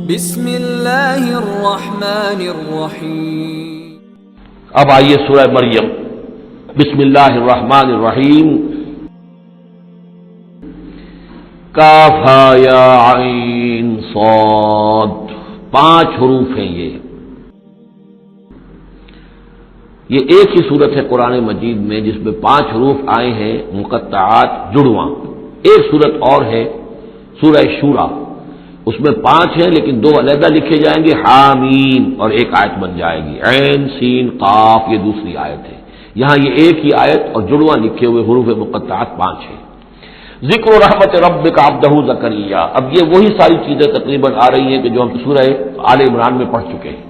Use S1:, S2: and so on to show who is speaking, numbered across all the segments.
S1: بسم اللہ الرحمن الرحیم۔
S2: اب آئیے سورہ مریم، بسم اللہ الرحمن الرحیم۔ کاف ہا یا عین صاد، 5 حروف ہیں یہ ایک ہی صورت ہے قرآن مجید میں جس میں 5 حروف آئے ہیں مقطعات جڑواں۔ ایک صورت اور ہے سورہ شورا، اس میں 5 ہیں لیکن 2 علیحدہ لکھے جائیں گے، حامیم، اور ایک آیت بن جائے گی، عین سین قاف، یہ دوسری آیت ہے۔ یہاں یہ ایک ہی آیت اور جڑواں لکھے ہوئے حروف مقطعات 5 ہیں۔ ذکر رحمت ربک عبدہ زکریا، اب یہ وہی ساری چیزیں تقریباً آ رہی ہیں کہ جو ہم سورہ آل عمران میں پڑھ چکے ہیں،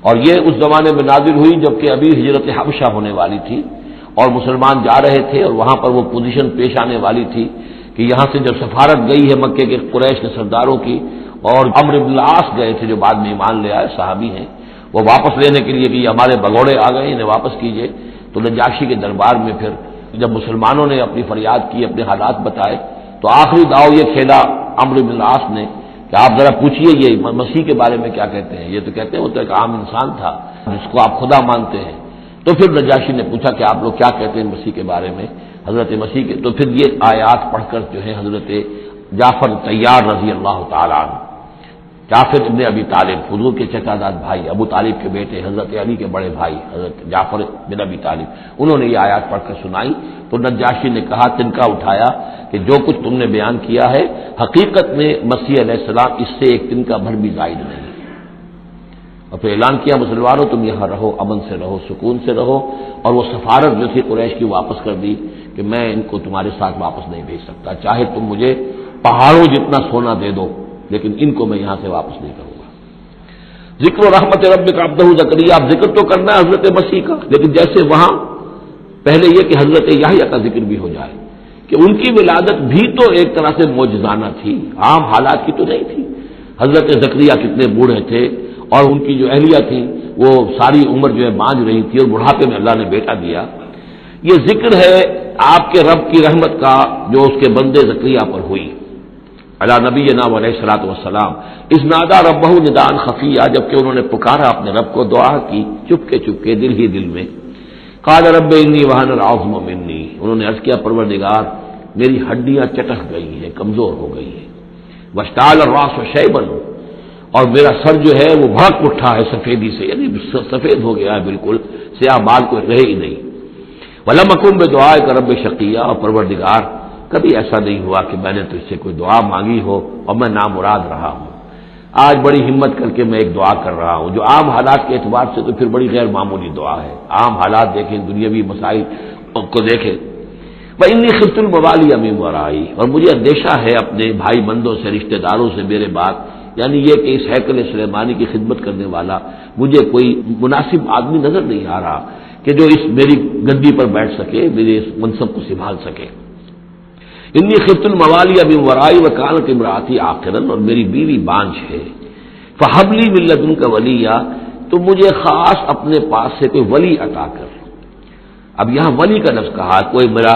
S2: اور یہ اس زمانے میں نازل ہوئی جبکہ ابھی ہجرت حبشہ ہونے والی تھی اور مسلمان جا رہے تھے، اور وہاں پر وہ پوزیشن پیش آنے والی تھی کہ یہاں سے جب سفارت گئی ہے مکے کے قریش کے سرداروں کی، اور عمرو بن العاص گئے تھے جو بعد میں ایمان لے آئے، صحابی ہیں، وہ واپس لینے کے لیے کہ یہ ہمارے بگوڑے آ گئے، انہیں واپس کیجئے، تو نجاشی کے دربار میں پھر جب مسلمانوں نے اپنی فریاد کی، اپنے حالات بتائے، تو آخری داؤ یہ کھیلا عمرو بن العاص نے کہ آپ ذرا پوچھئے یہ مسیح کے بارے میں کیا کہتے ہیں۔ یہ تو کہتے ہیں وہ تو ایک عام انسان تھا جس کو آپ خدا مانتے ہیں۔ تو پھر نجاشی نے پوچھا کہ آپ لوگ کیا کہتے ہیں مسیح کے بارے میں، حضرت مسیح کے، تو پھر یہ آیات پڑھ کر جو ہے حضرت جعفر طیار رضی اللہ تعالیٰ عنہ، جعفر ابن ابی طالب، حضور کے چچا داد بھائی، ابو طالب کے بیٹے، حضرت علی کے بڑے بھائی حضرت جعفر بن ابی طالب، انہوں نے یہ آیات پڑھ کر سنائی، تو نجاشی نے کہا، تنکا اٹھایا کہ جو کچھ تم نے بیان کیا ہے حقیقت میں مسیح علیہ السلام اس سے ایک تنکا بھر بھی زائد نہیں ہے۔ اور پھر اعلان کیا، مسلمانوں تم یہاں رہو، امن سے رہو، سکون سے رہو، اور وہ سفارت جو تھی قریش کی واپس کر دی کہ میں ان کو تمہارے ساتھ واپس نہیں بھیج سکتا، چاہے تم مجھے پہاڑوں جتنا سونا دے دو لیکن ان کو میں یہاں سے واپس نہیں کروں گا۔ ذکر و رحمت ربک عبدہ زکریا، اب ذکر تو کرنا ہے حضرت مسیح کا، لیکن جیسے وہاں پہلے یہ کہ حضرت یحییٰ کا ذکر بھی ہو جائے کہ ان کی ولادت بھی تو ایک طرح سے معجزانہ تھی، عام حالات کی تو نہیں تھی۔ حضرت زکریا کتنے بوڑھے تھے، اور ان کی جو اہلیہ تھی وہ ساری عمر جو ہے بانجھ رہی تھی، اور بڑھاپے میں اللہ نے بیٹا دیا۔ یہ ذکر ہے آپ کے رب کی رحمت کا جو اس کے بندے زکریا پر ہوئی، علی نبینا علیہ الصلوۃ والسلام، اذ نادى ربہ نداء خفیا، جبکہ انہوں نے پکارا اپنے رب کو، دعا کی چپکے چپکے، دل ہی دل میں۔ قال رب انی وہن العظم منی، انہوں نے عرض کیا پروردگار میری ہڈیاں چٹک گئی ہیں، کمزور ہو گئی ہیں، واشتعل الراس شیبا، اور میرا سر جو ہے وہ بھڑک اٹھا ہے سفیدی سے، یعنی سفید ہو گیا ہے، بالکل سیاہ بال کوئی رہے ہی نہیں۔ ولم اکن بدعائک رب شقیا، اور پروردگار کبھی ایسا نہیں ہوا کہ میں نے تجھ سے کوئی دعا مانگی ہو اور میں نامراد رہا ہوں۔ آج بڑی ہمت کر کے میں ایک دعا کر رہا ہوں جو عام حالات کے اعتبار سے تو پھر بڑی غیر معمولی دعا ہے، عام حالات دیکھیں، دنیاوی مسائل کو دیکھیں۔ وَإِنِّي خِفْتُ الْمَوَالِيَ مِن وَرَائِي، اور مجھے اندیشہ ہے اپنے بھائی بندوں سے، رشتہ داروں سے میرے بعد، یعنی یہ کہ اس ہیکل سلیمانی کی خدمت کرنے والا مجھے کوئی مناسب آدمی نظر نہیں آ رہا کہ جو اس میری گدی پر بیٹھ سکے، میرے اس منصب کو سنبھال سکے۔ انی خفت الموالی من ورائی وکانت امراتی عاقرا، اور میری بیوی بانجھ ہے، فہب لی من لدنک ولیا، تو مجھے خاص اپنے پاس سے کوئی ولی عطا کر۔ اب یہاں ولی کا لفظ کہا، کوئی میرا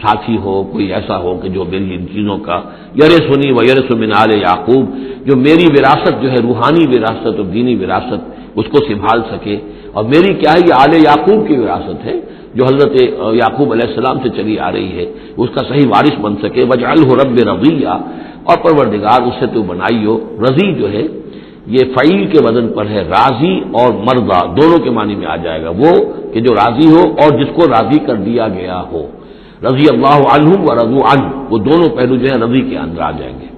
S2: ساتھی ہو، کوئی ایسا ہو کہ جو میری ان چیزوں کا یرثنی ویرث من آل یعقوب، جو میری وراثت جو ہے روحانی وراثت اور دینی وراثت اس کو سنبھال سکے، اور میری کیا ہے یہ آل یعقوب کی وراثت ہے جو حضرت یعقوب علیہ السلام سے چلی آ رہی ہے، اس کا صحیح وارث بن سکے۔ وجعلہ رب رضیہ، اور پروردگار اس سے تو بنائی ہو، رضی جو ہے یہ فعیل کے وزن پر ہے، راضی اور مرضی دونوں کے معنی میں آ جائے گا، وہ کہ جو راضی ہو اور جس کو راضی کر دیا گیا ہو، رضی اللہ عنہم ورضوا عنہ، وہ دونوں پہلو جو ہے رضی کے اندر آ جائیں گے۔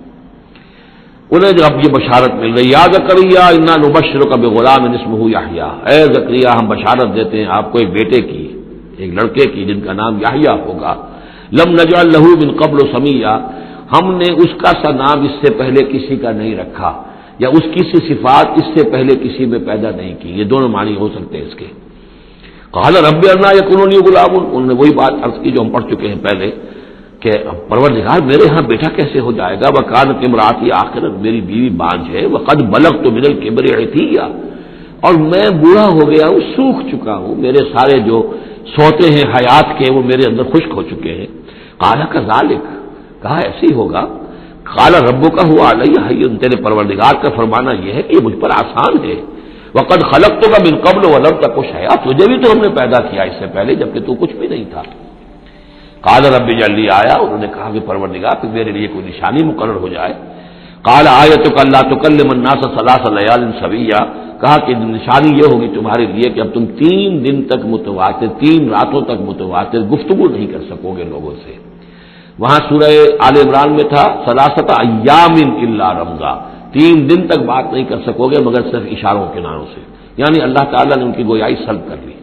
S2: انہیں جب یہ بشارت مل رہی، یا زکریا انا نبشرک بغلام اسمہ یحییٰ، اے زکریا ہم بشارت دیتے ہیں آپ کو ایک بیٹے کی، ایک لڑکے کی جن کا نام یحییٰ ہوگا، لم نجعل لہ من قبل سمیہ، ہم نے اس کا سا نام اس سے پہلے کسی کا نہیں رکھا، یا اس کی سی صفات اس سے پہلے کسی میں پیدا نہیں کی، یہ دونوں معنی ہو سکتے ہیں اس کے۔ قال رب انا یکون لی غلام، انہوں نے وہی بات عرض کی جو ہم پڑھ چکے ہیں پہلے کہ پروردگار میرے ہاں بیٹا کیسے ہو جائے گا، وکانت امراتی عاقرا، میری بیوی بانجھ ہے، وقد بلغت من الکبر عتیہ، اور میں بوڑھا ہو گیا ہوں، سوکھ چکا ہوں، میرے سارے جو سوتے ہیں حیات کے وہ میرے اندر خشک ہو چکے ہیں۔ قال کذالک، کہا ایسے ہی ہوگا، قال ربک هو علی ہین، تیرے پروردگار کا فرمانا یہ ہے کہ یہ مجھ پر آسان ہے، وقد خلقتک من قبل ولم تک شیئا، تجھے بھی تو ہم نے پیدا کیا اس سے پہلے جبکہ تو کچھ بھی نہیں تھا۔ قال رب اجعل لی آیا، انہوں نے کہا کہ پروردگار کہ میرے لیے کوئی نشانی مقرر ہو جائے۔ قال آیتک الا تکلم الناس ثلاث لیال سویا، کہا کہ نشانی یہ ہوگی تمہارے لیے کہ اب تم 3 دن تک متواتر، 3 راتوں تک متواتر گفتگو نہیں کر سکو گے لوگوں سے۔ وہاں سورہ آل عمران میں تھا ثلاثۃ ایام الا رمزا، 3 دن تک بات نہیں کر سکو گے مگر صرف اشاروں کناروں سے، یعنی اللہ تعالیٰ نے ان کی گویائی سلب کر لی۔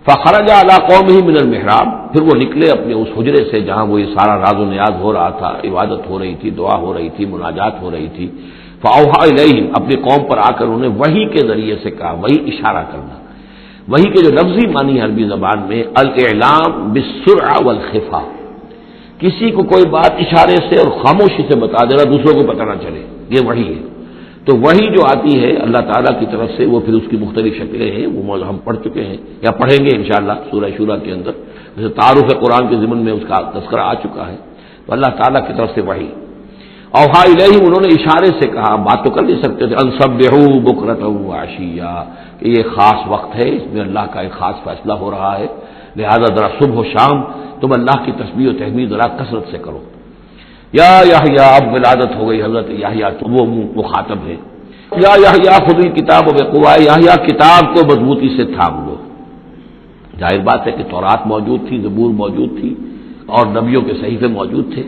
S2: فخرج علی قومہ من المحراب، پھر وہ نکلے اپنے اس حجرے سے جہاں وہ یہ سارا راز و نیاز ہو رہا تھا، عبادت ہو رہی تھی، دعا ہو رہی تھی، مناجات ہو رہی تھی۔ فاوحی الیہم، اپنی قوم پر آ کر انہوں نے وحی کے ذریعے سے کہا، وہی اشارہ کرنا، وحی کے جو لفظی معنی ہے عربی زبان میں الاعلام بالسرعہ والخفا، کسی کو کوئی بات اشارے سے اور خاموشی سے بتا دینا، دوسروں کو پتہ نہ چلے، یہ وحی ہے۔ تو وحی جو آتی ہے اللہ تعالیٰ کی طرف سے، وہ پھر اس کی مختلف شکلیں ہیں، وہ ہم پڑھ چکے ہیں یا پڑھیں گے انشاءاللہ سورہ شورى کے اندر، جیسے تعارف قرآن کے ضمن میں اس کا تذکرہ آ چکا ہے۔ تو اللہ تعالیٰ کی طرف سے وحی، اوحا الیہم، انہوں نے اشارے سے کہا، بات تو کر نہیں سکتے تھے، ان سبحوا بکرۃ وعشیا، کہ یہ خاص وقت ہے، اس میں اللہ کا ایک خاص فیصلہ ہو رہا ہے، لہذا ذرا صبح و شام تم اللہ کی تسبیح و تحمید ذرا کثرت سے کرو۔ یا یحییٰ، اب ولادت ہو گئی حضرت یحییٰ، تو وہ مخاطب ہے، یا یحییٰ خذ الکتاب بقوۃ، یحییٰ کتاب کو مضبوطی سے تھام لو۔ ظاہر بات ہے کہ تورات موجود تھی، زبور موجود تھی، اور نبیوں کے صحیفے موجود تھے۔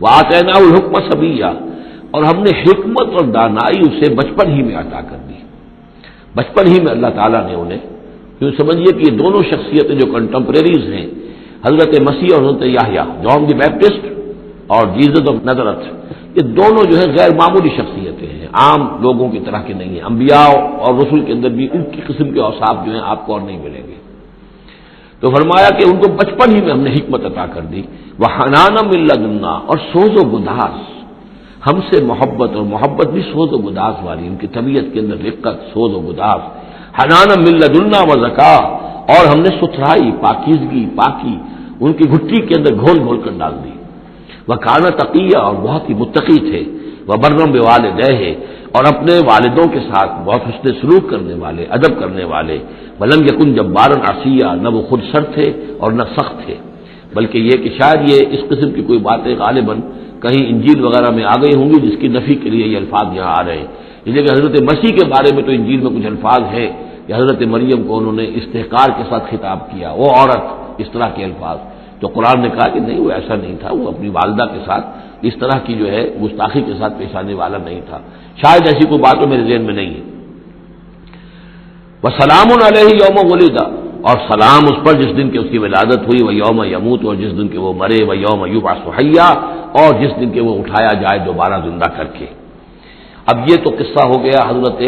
S2: وآتیناہ الحکم صبیا، اور ہم نے حکمت اور دانائی اسے بچپن ہی میں عطا کر دی، بچپن ہی میں اللہ تعالیٰ نے انہیں، کیوں سمجھیے کہ یہ دونوں شخصیتیں جو کنٹمپریریز ہیں، حضرت مسیح اور حضرت یحییٰ، جان دی بیپٹسٹ اور جیزس آف نازریت، یہ دونوں جو ہے غیر معمولی شخصیتیں ہیں، عام لوگوں کی طرح کی نہیں ہیں۔ انبیاء اور رسل کے اندر بھی ان کی قسم کے اوصاف جو ہیں آپ کو اور نہیں ملیں گے۔ تو فرمایا کہ ان کو بچپن ہی میں ہم نے حکمت عطا کر دی، وحنانا من لدنا، اور سوز و گداز، ہم سے محبت، اور محبت بھی سوز و گداز والی، ان کی طبیعت کے اندر رقت، سوز و گداز، حنانا من لدنا وزکا، اور ہم نے ستھرائی، پاکیزگی، پاکی ان کی گھٹی کے اندر گھول گھول کر ڈال دی۔ وکان تقیہ، اور بہت ہی متقی تھے، وبرم بوالدیہ، اور اپنے والدوں کے ساتھ بہت حسن سلوک کرنے والے، ادب کرنے والے، ولم یکن جبارا عصیا، نہ وہ خود سر تھے اور نہ سخت تھے، بلکہ یہ کہ شاید یہ اس قسم کی کوئی باتیں غالباً کہیں انجیل وغیرہ میں آ گئی ہوں گی جس کی نفی کے لیے یہ الفاظ یہاں آ رہے ہیں، اس لیے کہ حضرت مسیح کے بارے میں تو انجیل میں کچھ الفاظ ہیں کہ حضرت مریم کو انہوں نے استحقار کے ساتھ خطاب کیا، وہ عورت، اس طرح کے الفاظ، تو قرآن نے کہا کہ نہیں وہ ایسا نہیں تھا، وہ اپنی والدہ کے ساتھ اس طرح کی جو ہے گستاخی کے ساتھ پیش آنے والا نہیں تھا، شاید ایسی کوئی بات تو میرے ذہن میں نہیں ہے۔ وسلام علیہ یوم ولد، اور سلام اس پر جس دن کہ اس کی ولادت ہوئی، وہ یوم یموت، اور جس دن کہ وہ مرے، وہ یوم یبعث حیا، اور جس دن کہ وہ اٹھایا جائے دوبارہ زندہ کر کے۔ اب یہ تو قصہ ہو گیا حضرت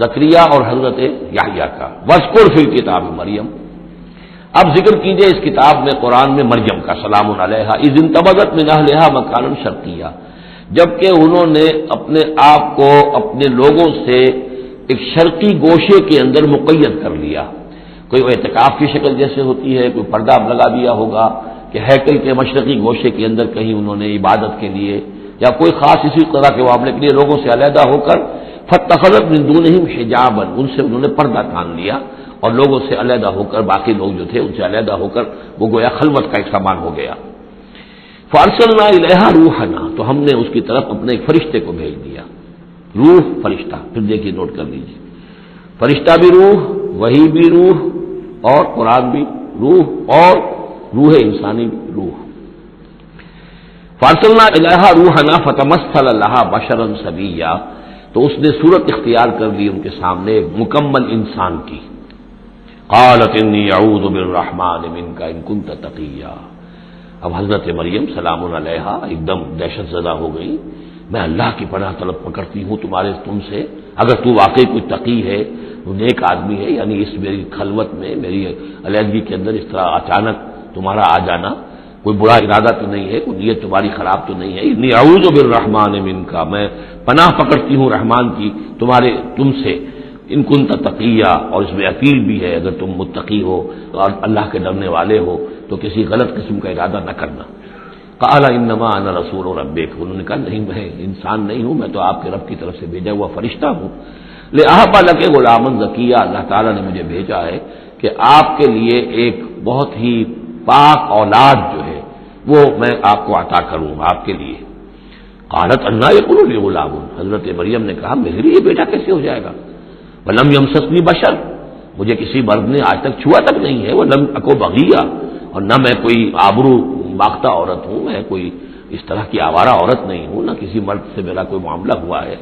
S2: زکریا اور حضرت یحییٰ کا۔ واذکر فی الکتاب مریم، اب ذکر کیجئے اس کتاب میں، قرآن میں، مریم کا، سلام علیہا اذ انتبذت من اہلہا مکانا شرقیہ، جبکہ انہوں نے اپنے آپ کو اپنے لوگوں سے ایک شرقی گوشے کے اندر مقید کر لیا، کوئی اعتکاف کی شکل جیسے ہوتی ہے، کوئی پردہ لگا دیا ہوگا کہ ہیکل کے مشرقی گوشے کے اندر کہیں انہوں نے عبادت کے لیے یا کوئی خاص اسی طرح کے معاملے کے لیے لوگوں سے علیحدہ ہو کر، فاتخذت من دونہم حجابا، ان سے انہوں نے پردہ تان لیا اور لوگوں سے علیحدہ ہو کر، باقی لوگ جو تھے ان سے علیحدہ ہو کر وہ گویا خلوت کا ایک سامان ہو گیا۔ فارسلنا الیہا روحنا، تو ہم نے اس کی طرف اپنے ایک فرشتے کو بھیج دیا، روح فرشتہ، پھر دیکھیے نوٹ کر لیجیے، فرشتہ بھی روح، وحی بھی روح، اور قرآن بھی روح، اور روح انسانی بھی روح۔ فارسلنا الیہا روحنا فتمثل لہا بشرا سویا، تو اس نے صورت اختیار کر لی ان کے سامنے ایک مکمل انسان کی۔ قالت انی اعوذ بالرحمن منک ان کنت تقیا، اب حضرت مریم سلام علیہا ایک دم دہشت زدہ ہو گئی، میں اللہ کی پناہ طلب پکڑتی ہوں تم سے، اگر تو واقعی کوئی تقی ہے، وہ نیک آدمی ہے، یعنی اس میری خلوت میں، میری علیحدگی کے اندر اس طرح اچانک تمہارا آ جانا کوئی برا ارادہ تو نہیں ہے، کوئی نیت تمہاری خراب تو نہیں ہے، انی اعوذ بالرحمن منک، میں پناہ پکڑتی ہوں رحمان کی تم سے، ان کنت تقیہ، اور اس میں اپیل بھی ہے اگر تم متقی ہو اور اللہ کے ڈرنے والے ہو تو کسی غلط قسم کا ارادہ نہ کرنا۔ قال انما انا رسول ربک، انہوں نے کہا نہیں میں انسان نہیں ہوں، میں تو آپ کے رب کی طرف سے بھیجا ہوا فرشتہ ہوں، لأہب لک غلاما زکیہ، اللہ تعالیٰ نے مجھے بھیجا ہے کہ آپ کے لیے ایک بہت ہی پاک اولاد جو ہے وہ میں آپ کو عطا کروں آپ کے لیے۔ قالت انا یکون لی غلام، حضرت مریم نے کہا میرے لیے بیٹا کیسے ہو جائے گا، ولم یمسسنی بشر، مجھے کسی مرد نے آج تک چھوا تک نہیں ہے، ولم اکو بغیہ، اور نہ میں کوئی آبرو باختہ عورت ہوں، میں کوئی اس طرح کی آوارہ عورت نہیں ہوں، نہ کسی مرد سے میرا کوئی معاملہ ہوا ہے۔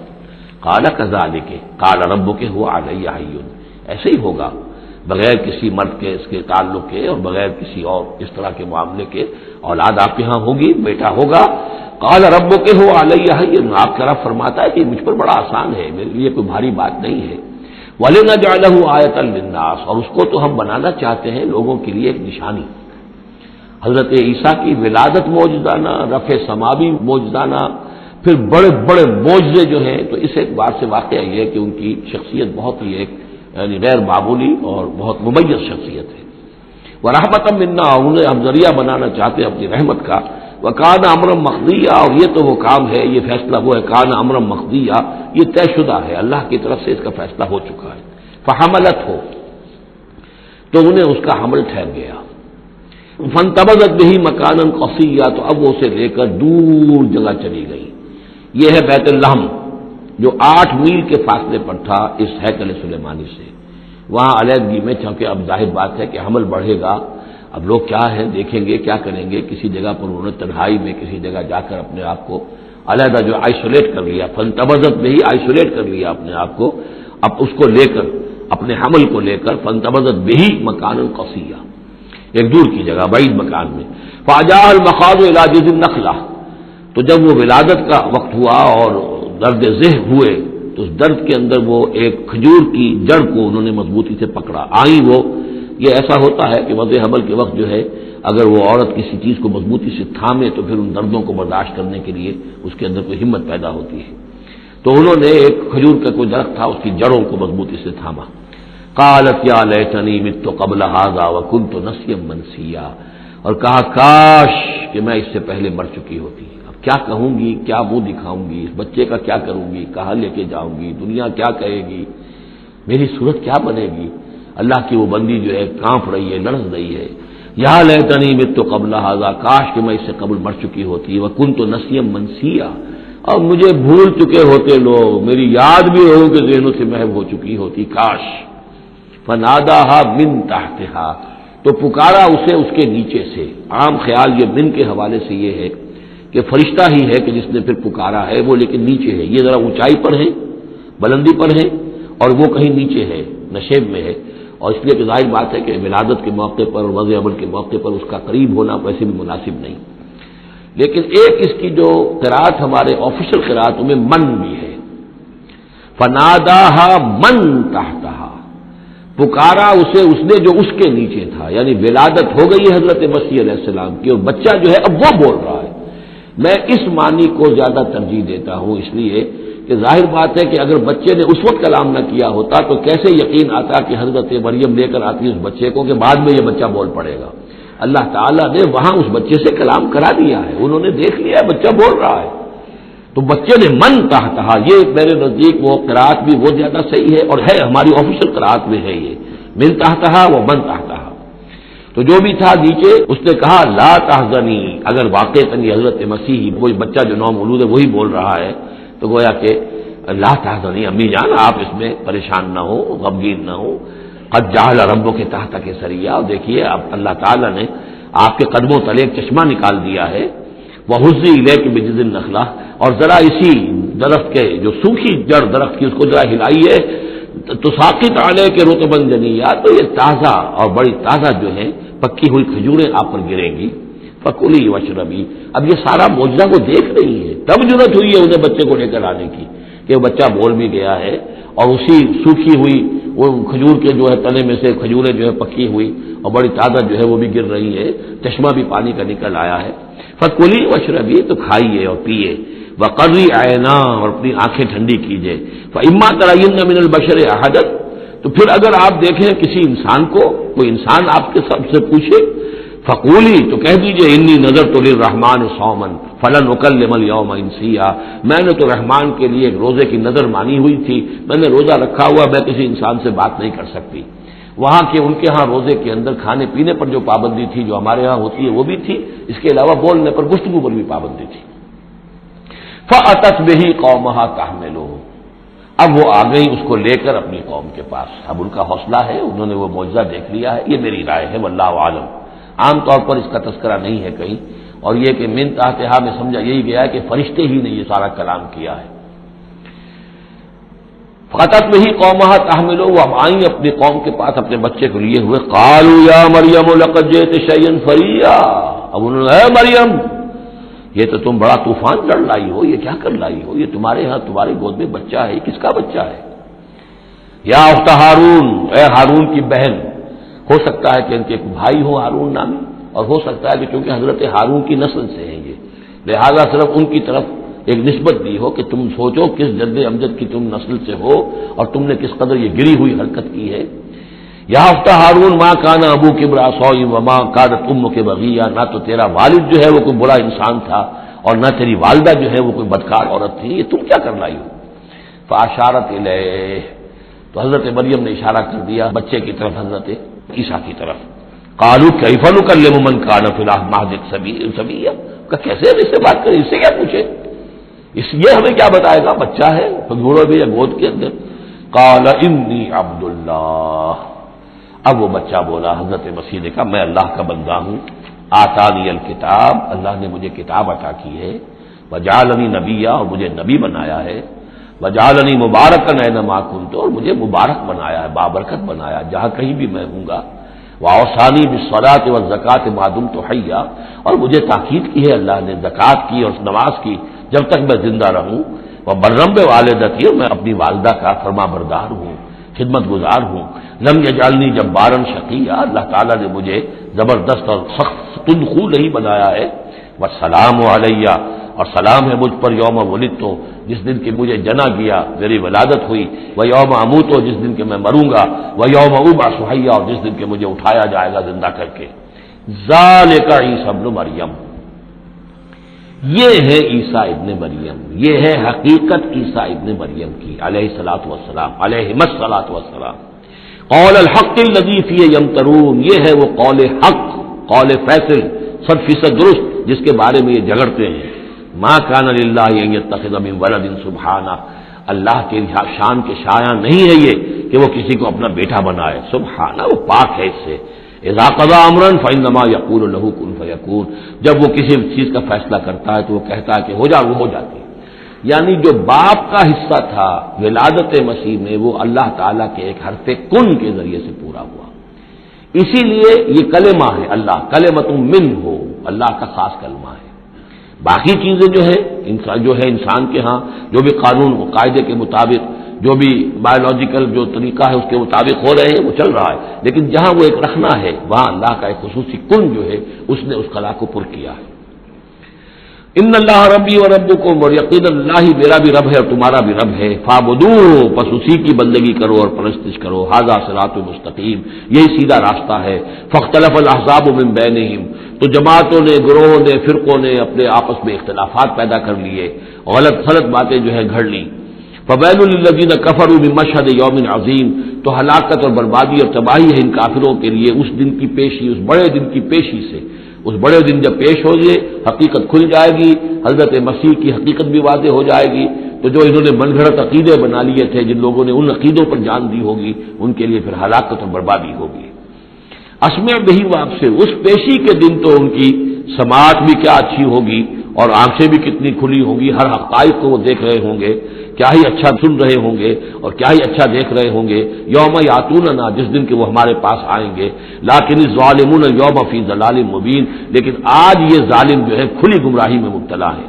S2: قال کذالک قال ربک هو علی حی، ایسے ہی ہوگا بغیر کسی مرد کے اس کے تعلق کے اور بغیر کسی اور اس طرح کے معاملے کے اولاد آپ کے ہاں ہوگی، بیٹا ہوگا۔ قال ربک هو علی حی، آپ کا رب فرماتا ہے کہ مجھ پر بڑا آسان ہے، میرے لیے کوئی بھاری بات نہیں ہے۔ وَلِنَجْعَلَهُ آیَةً لِلنَّاسِ، اور اس کو تو ہم بنانا چاہتے ہیں لوگوں کے لیے ایک نشانی۔ حضرت عیسیٰ کی ولادت معجزانہ، رفع سماوی معجزانہ، پھر بڑے بڑے معجزے جو ہیں، تو اس اعتبار سے واقعہ یہ ہے کہ ان کی شخصیت بہت ہی ایک یعنی غیر معمولی اور بہت ممیز شخصیت ہے۔ وَرَحْمَةً مِنَّا، انہیں ہم ذریعہ بنانا چاہتے ہیں اپنی رحمت کا۔ وَكَانَ أَمْرًا مَقْضِيًّا، اور یہ تو وہ کام ہے، یہ فیصلہ وہ ہے، کان امرا مقضیہ، یہ طے شدہ ہے، اللہ کی طرف سے اس کا فیصلہ ہو چکا ہے۔ فحملتہ، تو انہیں اس کا حمل ٹھہر گیا۔ فانتبذت بہ مکانا قصیا، تو اب وہ اسے لے کر دور جگہ چلی گئی۔ یہ ہے بیت اللحم جو 8 میل کے فاصلے پر تھا اس ہیکل سلیمانی سے، وہاں علیحدگی میں، چونکہ اب ظاہر بات ہے کہ حمل بڑھے گا، اب لوگ کیا ہے دیکھیں گے، کیا کریں گے، کسی جگہ پر انہوں نے تنہائی میں کسی جگہ جا کر اپنے آپ کو علیحدہ جو آئسولیٹ کر لیا، فانتبذت بہ، آئسولیٹ کر لیا اپنے آپ کو، اب اس کو لے کر اپنے حمل کو لے کر فانتبذت بہ مکانا قصیا، ایک دور کی جگہ بعید مکان میں۔ فاجاء المخاض الى جذع النخلہ، تو جب وہ ولادت کا وقت ہوا اور درد ذہ ہوئے تو اس درد کے اندر وہ ایک کھجور کی جڑ کو انہوں نے مضبوطی سے پکڑا، آئی وہ، یہ ایسا ہوتا ہے کہ وضع حمل کے وقت جو ہے اگر وہ عورت کسی چیز کو مضبوطی سے تھامے تو پھر ان دردوں کو برداشت کرنے کے لیے اس کے اندر کوئی ہمت پیدا ہوتی ہے، تو انہوں نے ایک کھجور کا کوئی درخت تھا، اس کی جڑوں کو مضبوطی سے تھاما۔ قالت یا لیتنی مت قبل هذا وکنت نسیا منسیا، اور کہا کاش کہ میں اس سے پہلے مر چکی ہوتی، اب کیا کہوں گی، کیا منہ دکھاؤں گی، اس بچے کا کیا کروں گی، کہاں لے کے جاؤں گی، دنیا کیا کہے گی، میری صورت کیا بنے گی۔ اللہ کی وہ بندی جو ہے کانپ رہی ہے، لڑز رہی ہے، یا لیتنی مت قبل هذا، کاش کہ میں اس سے قبل مر چکی ہوتی، وکنت نسیا منسیا، اور مجھے بھول چکے ہوتے لوگ، میری یاد بھی ہو کہ ذہنوں سے محو ہو چکی ہوتی، کاش۔ فناداها من تحتها، تو پکارا اسے اس کے نیچے سے۔ عام خیال یہ من کے حوالے سے یہ ہے کہ فرشتہ ہی ہے کہ جس نے پھر پکارا ہے وہ، لیکن نیچے ہے، یہ ذرا اونچائی پر ہے، بلندی پر ہے، اور وہ کہیں نیچے ہے، نشیب میں ہے، اور اس لیے کہ ظاہر بات ہے کہ ولادت کے موقع پر اور وضع عمل کے موقع پر اس کا قریب ہونا ویسے بھی مناسب نہیں۔ لیکن ایک اس کی جو قرات ہمارے آفیشل قراتوں میں من بھی ہے، فناداها من تحتها، پکارا اسے اس نے جو اس کے نیچے تھا، یعنی ولادت ہو گئی ہے حضرت مسیح علیہ السلام کی، اور بچہ جو ہے اب وہ بول رہا ہے۔ میں اس معنی کو زیادہ ترجیح دیتا ہوں، اس لیے کہ ظاہر بات ہے کہ اگر بچے نے اس وقت کلام نہ کیا ہوتا تو کیسے یقین آتا کہ حضرت مریم لے کر آتی اس بچے کو کہ بعد میں یہ بچہ بول پڑے گا۔ اللہ تعالیٰ نے وہاں اس بچے سے کلام کرا دیا ہے، انہوں نے دیکھ لیا ہے بچہ بول رہا ہے، تو بچے نے من تحتہا، یہ میرے نزدیک وہ قرات بھی وہ زیادہ صحیح ہے، اور ہے ہماری آفیشل قرات میں ہے یہ من تحتہا و من تحتہا۔ تو جو بھی تھا نیچے، اس نے کہا لا تحزنی، اگر واقعتاً یہ حضرت مسیح وہ بچہ جو نو مولود ہے وہی بول رہا ہے تو گویا کہ لا تحزنی، امی جان آپ اس میں پریشان نہ ہو، غمگین نہ ہو، قد جعل ربک تحتک سریا، اور دیکھیے اب اللہ تعالیٰ نے آپ کے قدموں تلے ایک چشمہ نکال دیا ہے، وہزی الیک بجذع النخلہ، اور ذرا اسی درخت کے جو سوکھی جڑ درخت کی اس کو ذرا ہلائیے، تو ساقط علیک رطبا جنیا، تو یہ تازہ اور بڑی تازہ جو ہے پکی ہوئی کھجوریں آپ پر گریں گی، فکلی واشربی۔ اب یہ سارا معجزہ وہ دیکھ رہی ہے، تب ضرورت ہوئی ہے انہیں بچے کو لے کر آنے کی کہ وہ بچہ بول بھی گیا ہے، اور اسی سوکھی ہوئی وہ کھجور کے جو ہے تنے میں سے کھجوریں جو ہے پکی ہوئی اور بڑی تازہ جو ہے وہ بھی گر رہی ہے، چشمہ بھی پانی کا نکل آیا ہے۔ فکلی واشربی، تو کھائیے اور پیئے، وقری عینا، اور اپنی آنکھیں ٹھنڈی کیجیے، فاما ترین من البشر احدا، تو پھر اگر آپ دیکھیں کسی انسان کو، کوئی انسان آپ کے سب سے پوچھے، فقولی تو کہہ دیجئے انی نظرت للرحمن صوما فلن اکلم اليوم انسیا، میں نے تو رحمان کے لیے ایک روزے کی نظر مانی ہوئی تھی، میں نے روزہ رکھا ہوا، میں کسی انسان سے بات نہیں کر سکتی۔ وہاں کے ان کے ہاں روزے کے اندر کھانے پینے پر جو پابندی تھی جو ہمارے ہاں ہوتی ہے وہ بھی تھی، اس کے علاوہ بولنے پر گفتگو پر بھی پابندی تھی۔ فأتت به قومها تحملہ، اب وہ آ گئی اس کو لے کر اپنی قوم کے پاس۔ اب ان کا حوصلہ ہے، انہوں نے وہ معجزہ دیکھ لیا ہے، یہ میری رائے ہے، واللہ عالم۔ عام طور پر اس کا تذکرہ نہیں ہے کہیں، اور یہ کہ من تحتہا میں سمجھا یہی گیا ہے کہ فرشتے ہی نے یہ سارا کلام کیا ہے۔ فأتت به قومها تحملہ، وہ اب آئیں اپنی قوم کے پاس اپنے بچے کو لیے ہوئے۔ قالوا یا مریم لقد جئت شیئا فریا، اب انہوں نے اے مریم یہ تو تم بڑا طوفان لڑ لائی ہو، یہ کیا کر لائی ہو، یہ تمہارے ہاں تمہاری گود میں بچہ ہے، کس کا بچہ ہے؟ یا اخت ہارون، اے ہارون کی بہن، ہو سکتا ہے کہ ان کے ایک بھائی ہو ہارون نامی، اور ہو سکتا ہے کہ چونکہ حضرت ہارون کی نسل سے ہیں یہ، لہذا صرف ان کی طرف ایک نسبت دی ہو کہ تم سوچو کس جد امجد کی تم نسل سے ہو اور تم نے کس قدر یہ گری ہوئی حرکت کی ہے۔ یا اخت ہارون ما کان ابوک امرأ سوء وما کانت امک بغیہ، نہ تو تیرا والد جو ہے وہ کوئی برا انسان تھا اور نہ تیری والدہ جو ہے وہ کوئی بدکار عورت تھی، یہ تم کیا کر لائی ہو؟ فاشارت الیہ، تو حضرت مریم نے اشارہ کر دیا بچے کی طرف، حضرت عیسیٰ کی طرف۔ قالوا کیف نکلم من کان فی المہد صبیا، کہ کیسے ہم اس سے بات کریں، اس سے کیا پوچھیں، اس یہ ہمیں کیا بتائے گا، بچہ ہے گھوڑے میں یا گود کے اندر۔ قال انی عبد اللہ، اب وہ بچہ بولا، حضرت مسیح نے کہا میں اللہ کا بندہ ہوں، آتانی الکتاب، اللہ نے مجھے کتاب عطا کی ہے، وجعلنی نبیا، اور مجھے نبی بنایا ہے، وجعلنی مبارکن اینما کنت، اور مجھے مبارک بنایا ہے، بابرکت بنایا جہاں کہیں بھی میں ہوں گا، واوصانی بالصلاۃ والزکاۃ ما دمت حیا، اور مجھے تاکید کی ہے اللہ نے زکوٰۃ کی اور نماز کی جب تک میں زندہ رہوں، وبرم بوالدتی، اور میں اپنی والدہ کا فرما بردار ہوں، خدمت گزار ہوں، لم یجعلنی جبارا شقیا، اللہ تعالیٰ نے مجھے زبردست اور سخت تندخو نہیں بنایا ہے، والسلام علیہ، اور سلام ہے مجھ پر یوم ولدت، جس دن کہ مجھے جنا گیا، میری ولادت ہوئی، و یوم اموت، جس دن کہ میں مروں گا، و یوم ابعث حیا، اور جس دن کہ مجھے اٹھایا جائے گا زندہ کر کے۔ ذالک عیسی ابن مریم، یہ ہے عیسیٰ ابن مریم، یہ ہے حقیقت عیسیٰ ابن مریم کی علیہ الصلاۃ والسلام، علیہم الصلاۃ والسلام۔ قول الحق الذی فیہ یمترون، یہ ہے وہ قول حق، قول فیصل 100% درست جس کے بارے میں یہ جھگڑتے ہیں۔ ما کان للہ ان یتخذ من ولد سبحانہ، اللہ کے شان کے شایع نہیں ہے یہ کہ وہ کسی کو اپنا بیٹا بنائے، سبحانہ، وہ پاک ہے اس سے۔ اذا قضى امرا فانما يقول له كن فيكون، جب وہ کسی چیز کا فیصلہ کرتا ہے تو وہ کہتا ہے کہ ہو جا، وہ ہو جاتی ہے۔ یعنی جو باپ کا حصہ تھا ولادت مسیح میں وہ اللہ تعالیٰ کے ایک حرف کن کے ذریعے سے پورا ہوا، اسی لیے یہ کلمہ ہے، اللہ کلمۃ من ہو، اللہ کا خاص کلمہ ہے۔ باقی چیزیں جو ہے انسان کے ہاں جو بھی قانون و قاعدے کے مطابق، جو بھی بایولوجیکل جو طریقہ ہے اس کے مطابق ہو رہے ہیں وہ چل رہا ہے، لیکن جہاں وہ ایک رکھنا ہے وہاں اللہ کا ایک خصوصی کن جو ہے اس نے اس خلا کو پر کیا ہے۔ ان اللہ ربی و ربکم، اور یقینا اللہ ہی میرا بھی رب ہے اور تمہارا بھی رب ہے، فاعبدوہ، پس اسی کی بندگی کرو اور پرستش کرو، ھذا صراط مستقیم، یہی سیدھا راستہ ہے۔ فاختلف الاحزاب من بینہم، تو جماعتوں نے، گروہوں نے، فرقوں نے اپنے آپس میں اختلافات پیدا کر لیے، غلط باتیں جو ہے گھڑ لی۔ فویل للذین کفروا من مشہد یوم عظیم، تو ہلاکت اور بربادی اور تباہی ہے ان کافروں کے لیے اس دن کی پیشی، اس بڑے دن کی پیشی سے۔ اس بڑے دن جب پیش ہو گئے حقیقت کھل جائے گی، حضرت مسیح کی حقیقت بھی واضح ہو جائے گی، تو جو انہوں نے من گھڑت عقیدے بنا لیے تھے، جن لوگوں نے ان عقیدوں پر جان دی ہوگی، ان کے لیے پھر ہلاکت اور بربادی ہوگی۔ اسمع بہی، آپ سے اس پیشی کے دن تو ان کی سماعت بھی کیا اچھی ہوگی اور آنکھیں بھی کتنی کھلی ہوں گی، ہر حقائق کو وہ دیکھ رہے ہوں گے، کیا ہی اچھا سن رہے ہوں گے اور کیا ہی اچھا دیکھ رہے ہوں گے۔ یوم یاتوننا، جس دن کہ وہ ہمارے پاس آئیں گے، لیکن الظالمون یوم فی ضلال مبین، لیکن آج یہ ظالم جو ہے کھلی گمراہی میں مبتلا ہے۔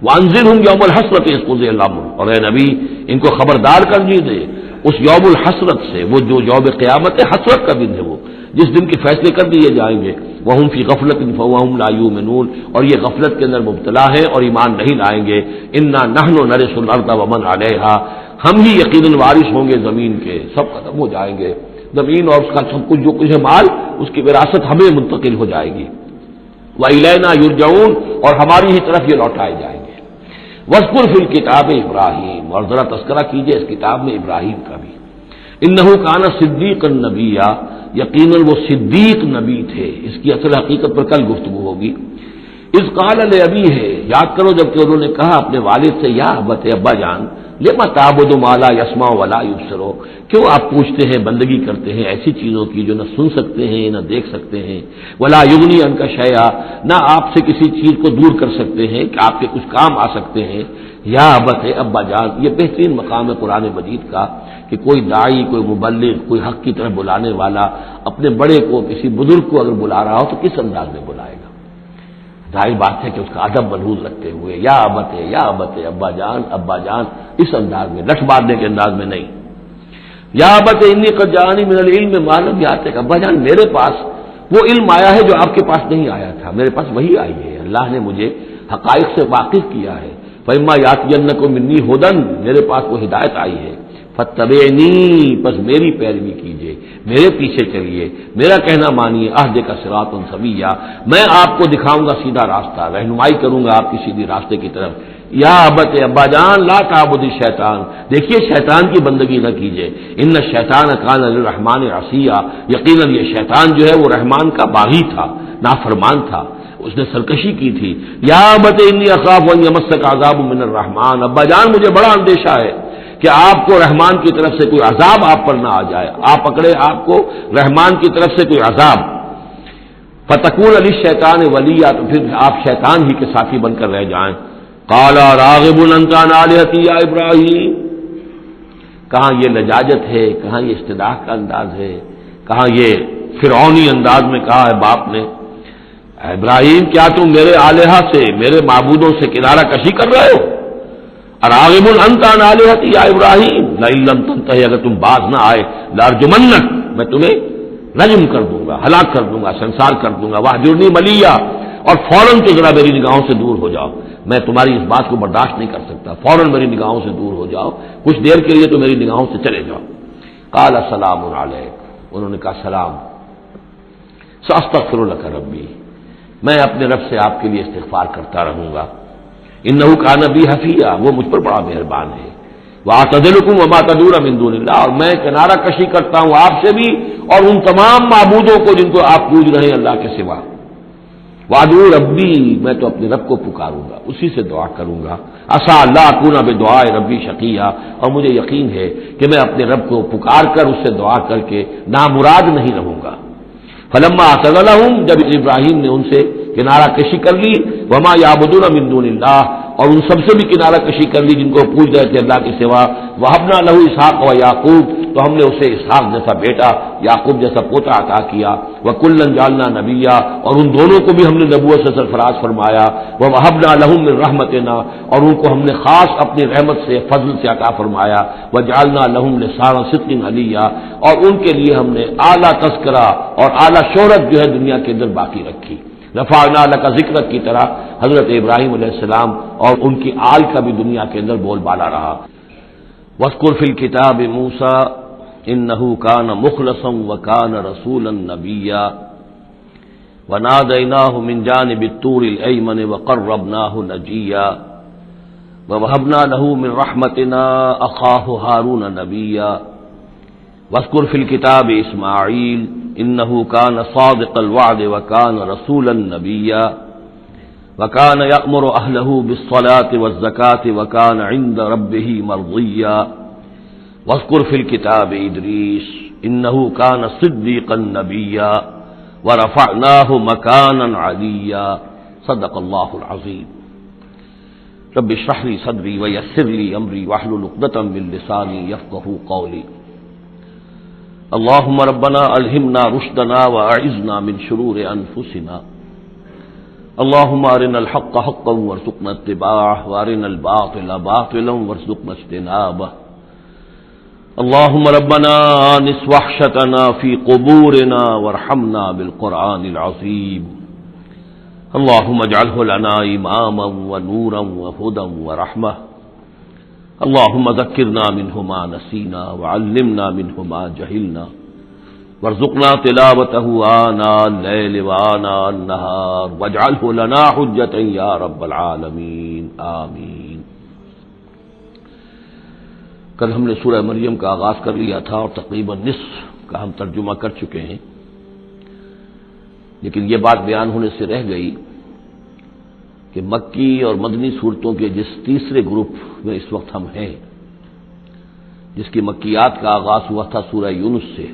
S2: وانذرہم یوم الحسرۃ اذ قضی الامر، اور اے نبی ان کو خبردار کر دیجیے اس یوم الحسرت سے، وہ جو یوم قیامت ہے، حسرت کا دن ہے وہ، جس دن کے فیصلے کر دیے جائیں گے۔ وہم فی غفلۃ فہم لا یؤمنون، اور یہ غفلت کے اندر مبتلا ہے اور ایمان نہیں لائیں گے۔ انا نحن نرث الارض ومن علیہا، ہم ہی یقیناً وارث ہوں گے زمین کے، سب ختم ہو جائیں گے زمین اور اس کا سب کچھ جو کچھ ہے مال، اس کی وراثت ہمیں منتقل ہو جائے گی. وَإِلَيْنَا يُرْجَعُونَ، اور ہماری ہی طرف یہ لوٹائے جائیں گے. وَاذْكُرْ فِي الْكِتَابِ ابراہیم، اور ذرا تذکرہ کیجئے اس کتاب میں ابراہیم کا بھی. انہ کان صدیقا نبیّا، یقیناً وہ صدیق نبی تھے. اس کی اصل حقیقت پر کل گفتگو ہوگی. اذ قال لابیہ، یاد کرو جب کہ انہوں نے کہا اپنے والد سے، یا ابت، ابا جان، لما تعبد ما لا يسمع ولا يبصر، کیوں آپ پوچھتے ہیں، بندگی کرتے ہیں ایسی چیزوں کی جو نہ سن سکتے ہیں نہ دیکھ سکتے ہیں، ولا یغنی عنک شیئا، نہ آپ سے کسی چیز کو دور کر سکتے ہیں کہ آپ کے کچھ کام آ سکتے ہیں. یا ابت، ابا جان، یہ بہترین مقام ہے قرآن مجید کا کہ کوئی داعی، کوئی مبلغ، کوئی حق کی طرف بلانے والا اپنے بڑے کو، کسی بزرگ کو اگر بلا رہا ہو تو کس انداز میں بلائے گا؟ ظاہر بات ہے کہ اس کا ادب ملحوظ رکھتے ہوئے، یا ابت، یا ابت، ابا جان، اس انداز میں، لٹ مارنے کے انداز میں نہیں. یا ابت انی قد جاءنی من العلم ما لم یاتک، ابا جان میرے پاس وہ علم آیا ہے جو آپ کے پاس نہیں آیا تھا، میرے پاس وہی آئی ہے، اللہ نے مجھے حقائق سے واقف کیا ہے. فإما یأتینکم منی ھدی، میرے پاس وہ ہدایت آئی ہے. فاتبعنی، پس میری پیروی کیجیے، میرے پیچھے چلیے، میرا کہنا مانیے. اہدک صراطا سویا، میں آپ کو دکھاؤں گا سیدھا راستہ، رہنمائی کروں گا آپ کی سیدھی راستے کی طرف. یا ابت، ابا جان، لا تعبد الشیطان، دیکھیے شیطان کی بندگی نہ کیجیے. ان الشیطان کان للرحمن عصیا، یقیناً یہ شیطان جو ہے وہ رحمان کا باغی تھا، نافرمان تھا، اس نے سرکشی کی تھی. یا ابت انی اخاف ان یمسک عذاب من الرحمن، ابا جان مجھے بڑا اندیشہ ہے کہ آپ کو رحمان کی طرف سے کوئی عذاب آپ پر نہ آ جائے، آپ پکڑے آپ کو رحمان کی طرف سے کوئی عذاب. فتکون للشیطان ولیا، تو پھر آپ شیطان ہی کے ساتھی بن کر رہ جائیں. قال راغب انت عن آلہتی یا ابراہیم، کہاں یہ لجاجت ہے، کہاں یہ استدعاء کا انداز ہے، کہاں یہ فرعونی انداز میں کہا ہے باپ نے. ابراہیم کیا تم میرے آلہہ سے، میرے معبودوں سے کنارہ کشی کر رہے ہو؟ اراغب انت عن آلہتی یا ابراہیم لئن لم تنتہی، اگر تم باز نہ آئے، لارجمنک، میں تمہیں رجم کر دوں گا، ہلاک کر دوں گا، سنسار کر دوں گا. واہجرنی ملیہ، اور فوراً تو ذرا میری نگاہوں سے دور ہو جاؤ، میں تمہاری اس بات کو برداشت نہیں کر سکتا، فوراً میری نگاہوں سے دور ہو جاؤ، کچھ دیر کے لیے تو میری نگاہوں سے چلے جاؤ. قال سلام علیک، انہوں نے کہا سلام. ساستغفر لک ربی، میں اپنے رب سے آپ کے لیے استغفار کرتا رہوں گا. انہ کان بی حفیہ، وہ مجھ پر بڑا مہربان ہے. واعتزلکم وما تدعون من دون اللہ، اور میں کنارہ کشی کرتا ہوں آپ سے بھی اور ان تمام معبودوں کو جن کو آپ پوج رہے ہیں اللہ کے سوا. وادعو ربی، میں تو اپنے رب کو پکاروں گا، اسی سے دعا کروں گا. عسى اللہ اکون بدعاء ربی شقیہ، اور مجھے یقین ہے کہ میں اپنے رب کو پکار کر اس سے دعا کر کے نامراد نہیں رہوں گا. فلما اعتزلهم، جب ابراہیم نے ان سے کنارہ کشی کر لی، وما یعبدون من دون اللہ، اور ان سب سے بھی کنارہ کشی کر لی جن کو پوج رہے تھے اللہ کے سوا. وہبنا لہ اسحاق و یعقوب، تو ہم نے اسے اسحاق جیسا بیٹا، یعقوب جیسا پوتا عطا کیا. وکلا جعلنا نبیا، اور ان دونوں کو بھی ہم نے نبوت سے سرفراز فرمایا. ووہبنا لہم من رحمتنا، اور ان کو ہم نے خاص اپنی رحمت سے، فضل سے عطا فرمایا. وجعلنا لہم لسان صدق علیہ، اور ان کے لیے ہم نے اعلیٰ تذکرہ اور اعلیٰ شہرت جو ہے دنیا کے اندر باقی رکھی. رفعنا لک ذکرک کی طرح حضرت ابراہیم علیہ السلام اور ان کی آل کا بھی دنیا کے اندر بول بالا رہا. واذکر فی الکتاب موسیٰ انہ کان مخلصا وکان رسولا نبیا ونادیناہ من جانب الطور الایمن وقربناہ نجیا ووہبنا لہ من رحمتنا اخاہ ہارون نبیا. واذکر فی الکتاب اسماعیل انہ کان صادق الوعد وکان رسولا نبیا وکان یأمر اہلہ بالصلاۃ والزکاۃ وکان عند ربہ مرضیا. واذکر فی الکتاب ادریس انہ کان صدیقا نبیا ورفعناہ مکانا علیا. صدق اللہ العظیم. رب اشرح لی صدری ویسر لی امری واحلل عقدۃ من لسانی یفقہوا قولی. اللهم ربنا الہمنا رشدنا واعذنا من شرور انفسنا. اللهم ارنا الحق حقا وارزقنا اتباعه وارنا الباطل باطلا وارزقنا اجتنابه. اللهم ربنا آنس وحشتنا في قبورنا وارحمنا بالقرآن العظيم. اللهم اجعله لنا إماما ونورا وهدى ورحمة. اللهم ذكرنا منه ما نسينا وعلمنا منه ما جهلنا وارزقنا تلاوته آناء الليل وآناء النهار واجعله لنا حجة یا رب العالمین آمین۔ کل ہم نے سورہ مریم کا آغاز کر لیا تھا اور تقریباً نصف کا ہم ترجمہ کر چکے ہیں، لیکن یہ بات بیان ہونے سے رہ گئی کہ مکی اور مدنی صورتوں کے جس تیسرے گروپ میں اس وقت ہم ہیں، جس کی مکیات کا آغاز ہوا تھا سورہ یونس سے،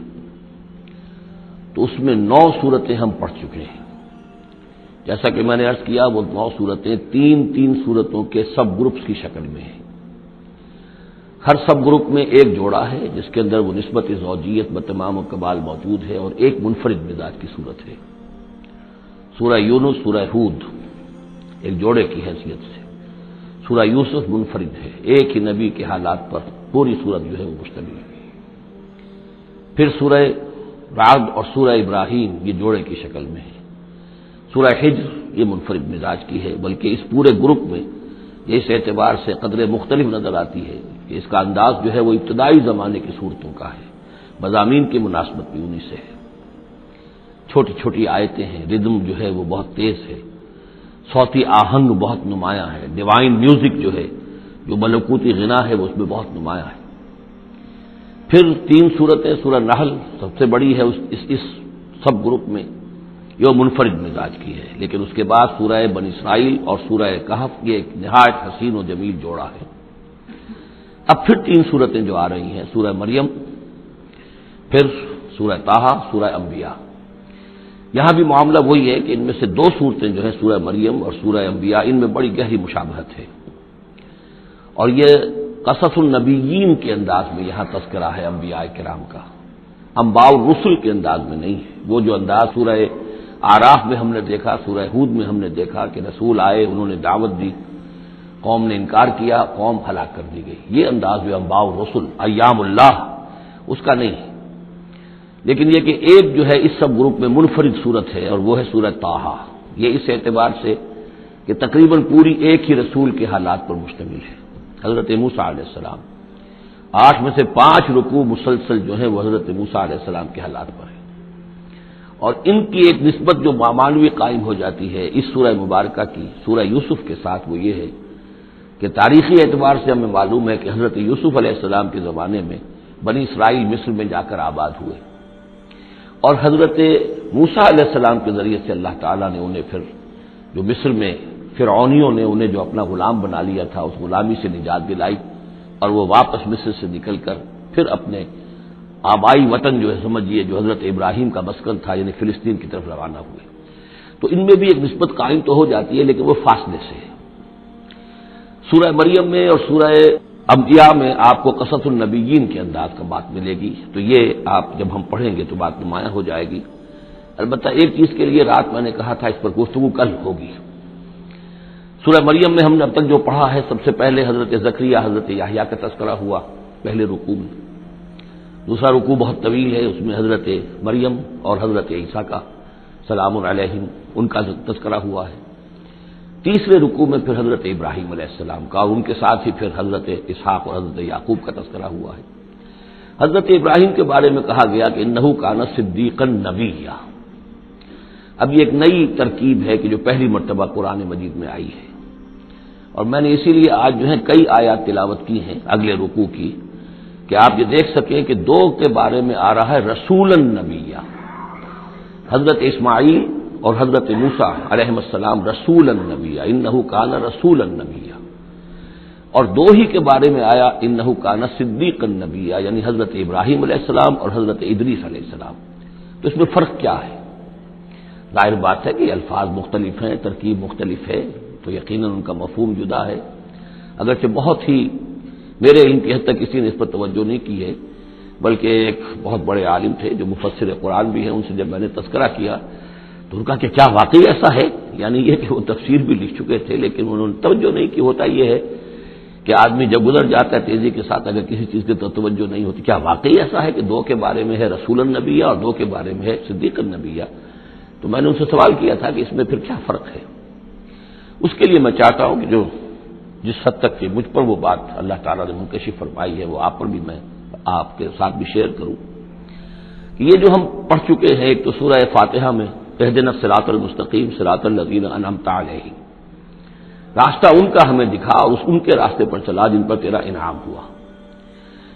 S2: تو اس میں 9 صورتیں ہم پڑھ چکے ہیں۔ جیسا کہ میں نے عرض کیا، وہ 9 صورتیں تین صورتوں کے سب گروپس کی شکل میں ہیں۔ ہر سب گروپ میں ایک جوڑا ہے جس کے اندر وہ نسبت زوجیت بتمام و کمال موجود ہے، اور ایک منفرد مزاج کی صورت ہے۔ سورہ یونس، سورہ ہود ایک جوڑے کی حیثیت سے، سورہ یوسف منفرد ہے، ایک ہی نبی کے حالات پر پوری صورت جو ہے وہ مشتمل ہے۔ پھر سورہ رعد اور سورہ ابراہیم یہ جوڑے کی شکل میں ہے۔ سورہ حجر یہ منفرد مزاج کی ہے، بلکہ اس پورے گروپ میں یہ اس اعتبار سے قدر مختلف نظر آتی ہے کہ اس کا انداز جو ہے وہ ابتدائی زمانے کی صورتوں کا ہے، مضامین کی مناسبت بھی انہی سے ہے۔ چھوٹی چھوٹی آیتیں ہیں، ردم جو ہے وہ بہت تیز ہے، صوتی آہنگ بہت نمایاں ہے، ڈیوائن میوزک جو ہے، جو ملکوتی غنا ہے، وہ اس میں بہت نمایاں ہے۔ پھر 3 صورتیں، سورہ نحل سب سے بڑی ہے اس سب گروپ میں، یہ منفرد مزاج کی ہے، لیکن اس کے بعد سورہ بنی اسرائیل اور سورہ کہف یہ ایک نہایت حسین و جمیل جوڑا ہے۔ اب پھر 3 صورتیں جو آ رہی ہیں، سورہ مریم، پھر سورہ طٰہٰ، سورہ انبیاء۔ یہاں بھی معاملہ وہی ہے کہ ان میں سے 2 صورتیں جو ہیں سورہ مریم اور سورہ انبیاء، ان میں بڑی گہری مشابہت ہے، اور یہ قصص النبیین کے انداز میں یہاں تذکرہ ہے انبیاء کرام کا، انباء الرسل کے انداز میں نہیں ہے۔ وہ جو انداز سورہ اعراف میں ہم نے دیکھا، سورہ ہود میں ہم نے دیکھا کہ رسول آئے، انہوں نے دعوت دی، قوم نے انکار کیا، قوم ہلاک کر دی گئی، یہ انداز جو انباء الرسل ایام اللہ اس کا نہیں ہے۔ لیکن یہ کہ ایک جو ہے اس سب گروپ میں منفرد صورت ہے، اور وہ ہے سورہ طٰہٰ۔ یہ اس اعتبار سے کہ تقریباً پوری ایک ہی رسول کے حالات پر مشتمل ہے، حضرت موسیٰ علیہ السلام۔ 8 میں سے 5 رکوع مسلسل جو ہے وہ حضرت موسیٰ علیہ السلام کے حالات پر ہے، اور ان کی ایک نسبت جو معنوی قائم ہو جاتی ہے اس سورہ مبارکہ کی سورہ یوسف کے ساتھ، وہ یہ ہے کہ تاریخی اعتبار سے ہمیں معلوم ہے کہ حضرت یوسف علیہ السلام کے زمانے میں بنی اسرائیل مصر میں جا کر آباد ہوئے، اور حضرت موسیٰ علیہ السلام کے ذریعے سے اللہ تعالیٰ نے انہیں پھر جو مصر میں فرعونیوں نے انہیں جو اپنا غلام بنا لیا تھا، اس غلامی سے نجات دلائی، اور وہ واپس مصر سے نکل کر پھر اپنے آبائی وطن جو ہے سمجھیے جو حضرت ابراہیم کا مسکن تھا یعنی فلسطین کی طرف روانہ ہوئے۔ تو ان میں بھی ایک نسبت قائم تو ہو جاتی ہے، لیکن وہ فاصلے سے ہے۔ سورہ مریم میں اور سورہ انبیاء میں آپ کو قصص النبیین کے انداز کا بات ملے گی، تو یہ آپ جب ہم پڑھیں گے تو بات نمایاں ہو جائے گی۔ البتہ ایک چیز کے لیے رات میں نے کہا تھا اس پر گفتگو کل ہوگی۔ سورہ مریم میں ہم نے اب تک جو پڑھا ہے، سب سے پہلے حضرت زکریا، حضرت یحییٰ کا تذکرہ ہوا پہلے رکوع میں۔ دوسرا رکوع بہت طویل ہے، اس میں حضرت مریم اور حضرت عیسیٰ کا سلام علیہم ان کا تذکرہ ہوا ہے۔ تیسرے رکوع میں پھر حضرت ابراہیم علیہ السلام کا، اور ان کے ساتھ ہی پھر حضرت اسحاق اور حضرت یعقوب کا تذکرہ ہوا ہے۔ حضرت ابراہیم کے بارے میں کہا گیا کہ انہ کان صدیقا نبیّا۔ اب یہ ایک نئی ترکیب ہے کہ جو پہلی مرتبہ قرآن مجید میں آئی ہے، اور میں نے اسی لیے آج جو ہے کئی آیات تلاوت کی ہیں اگلے رکوع کی، کہ آپ یہ دیکھ سکیں کہ 2 کے بارے میں آ رہا ہے رسولا نبیّا، حضرت اسماعیل اور حضرت موسیٰ علیہ السلام رسولا نبیّا، انہ کان رسولا نبیّا، اور 2 ہی کے بارے میں آیا انہ کان صدیقا نبیّا، یعنی حضرت ابراہیم علیہ السلام اور حضرت ادریس علیہ السلام۔ تو اس میں فرق کیا ہے؟ ظاہر بات ہے کہ الفاظ مختلف ہیں، ترکیب مختلف ہے، تو یقیناً ان کا مفہوم جدا ہے، اگرچہ بہت ہی میرے علم کی حد تک کسی نے اس پر توجہ نہیں کی ہے، بلکہ ایک بہت بڑے عالم تھے جو مفسر قرآن بھی ہیں، ان سے جب میں نے تذکرہ کیا تو ان کا کہ کیا واقعی ایسا ہے؟ یعنی یہ کہ وہ تفسیر بھی لکھ چکے تھے، لیکن انہوں نے توجہ نہیں کی۔ ہوتا یہ ہے کہ آدمی جب گزر جاتا ہے تیزی کے ساتھ، اگر کسی چیز کی توجہ نہیں ہوتی، کیا واقعی ایسا ہے کہ 2 کے بارے میں ہے رسول النبی اور 2 کے بارے میں ہے صدیق النبی؟ تو میں نے ان سے سوال کیا تھا کہ اس میں پھر کیا فرق ہے؟ اس کے لیے میں چاہتا ہوں کہ جو جس حد تک کہ مجھ پر وہ بات اللہ تعالیٰ نے منکشف فرمائی ہے وہ آپ پر بھی میں آپ کے ساتھ بھی شیئر کروں۔ کہ یہ جو ہم پڑھ چکے ہیں، ایک تو سورہ فاتحہ میں اہدنا الصراط المستقیم صراط الذین انعمت علیہم، راستہ ان کا ہمیں دکھا اور ان کے راستے پر چلا جن پر تیرا انعام ہوا۔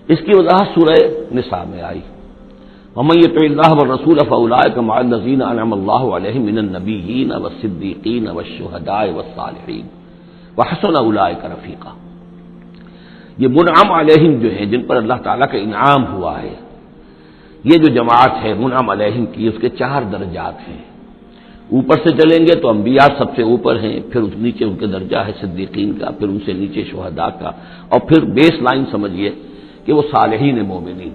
S2: اس کی وضاحت سورہ نساء میں آئی، وَمَن يُطِعِ اللَّهَ وَالرَّسُولَ فَأُولَٰئِكَ مَعَ الَّذِينَ أَنْعَمَ اللَّهُ عَلَيْهِم مِّنَ النَّبِيِّينَ وَالصِّدِّيقِينَ وَالشُّهَدَاءِ وَالصَّالِحِينَ وَحَسُنَ أُولَٰئِكَ رَفِيقًا۔ یہ منعم علیہم جو ہے، جن پر اللہ تعالیٰ کا انعام ہوا ہے، یہ جو جماعت ہے منعم علیہم کی، اس کے 4 درجات ہیں۔ اوپر سے چلیں گے تو انبیاء سب سے اوپر ہیں، پھر اس نیچے ان کے درجہ ہے صدیقین کا، پھر ان سے نیچے شہداء کا، اور پھر بیس لائن سمجھیے کہ وہ صالحین مومنین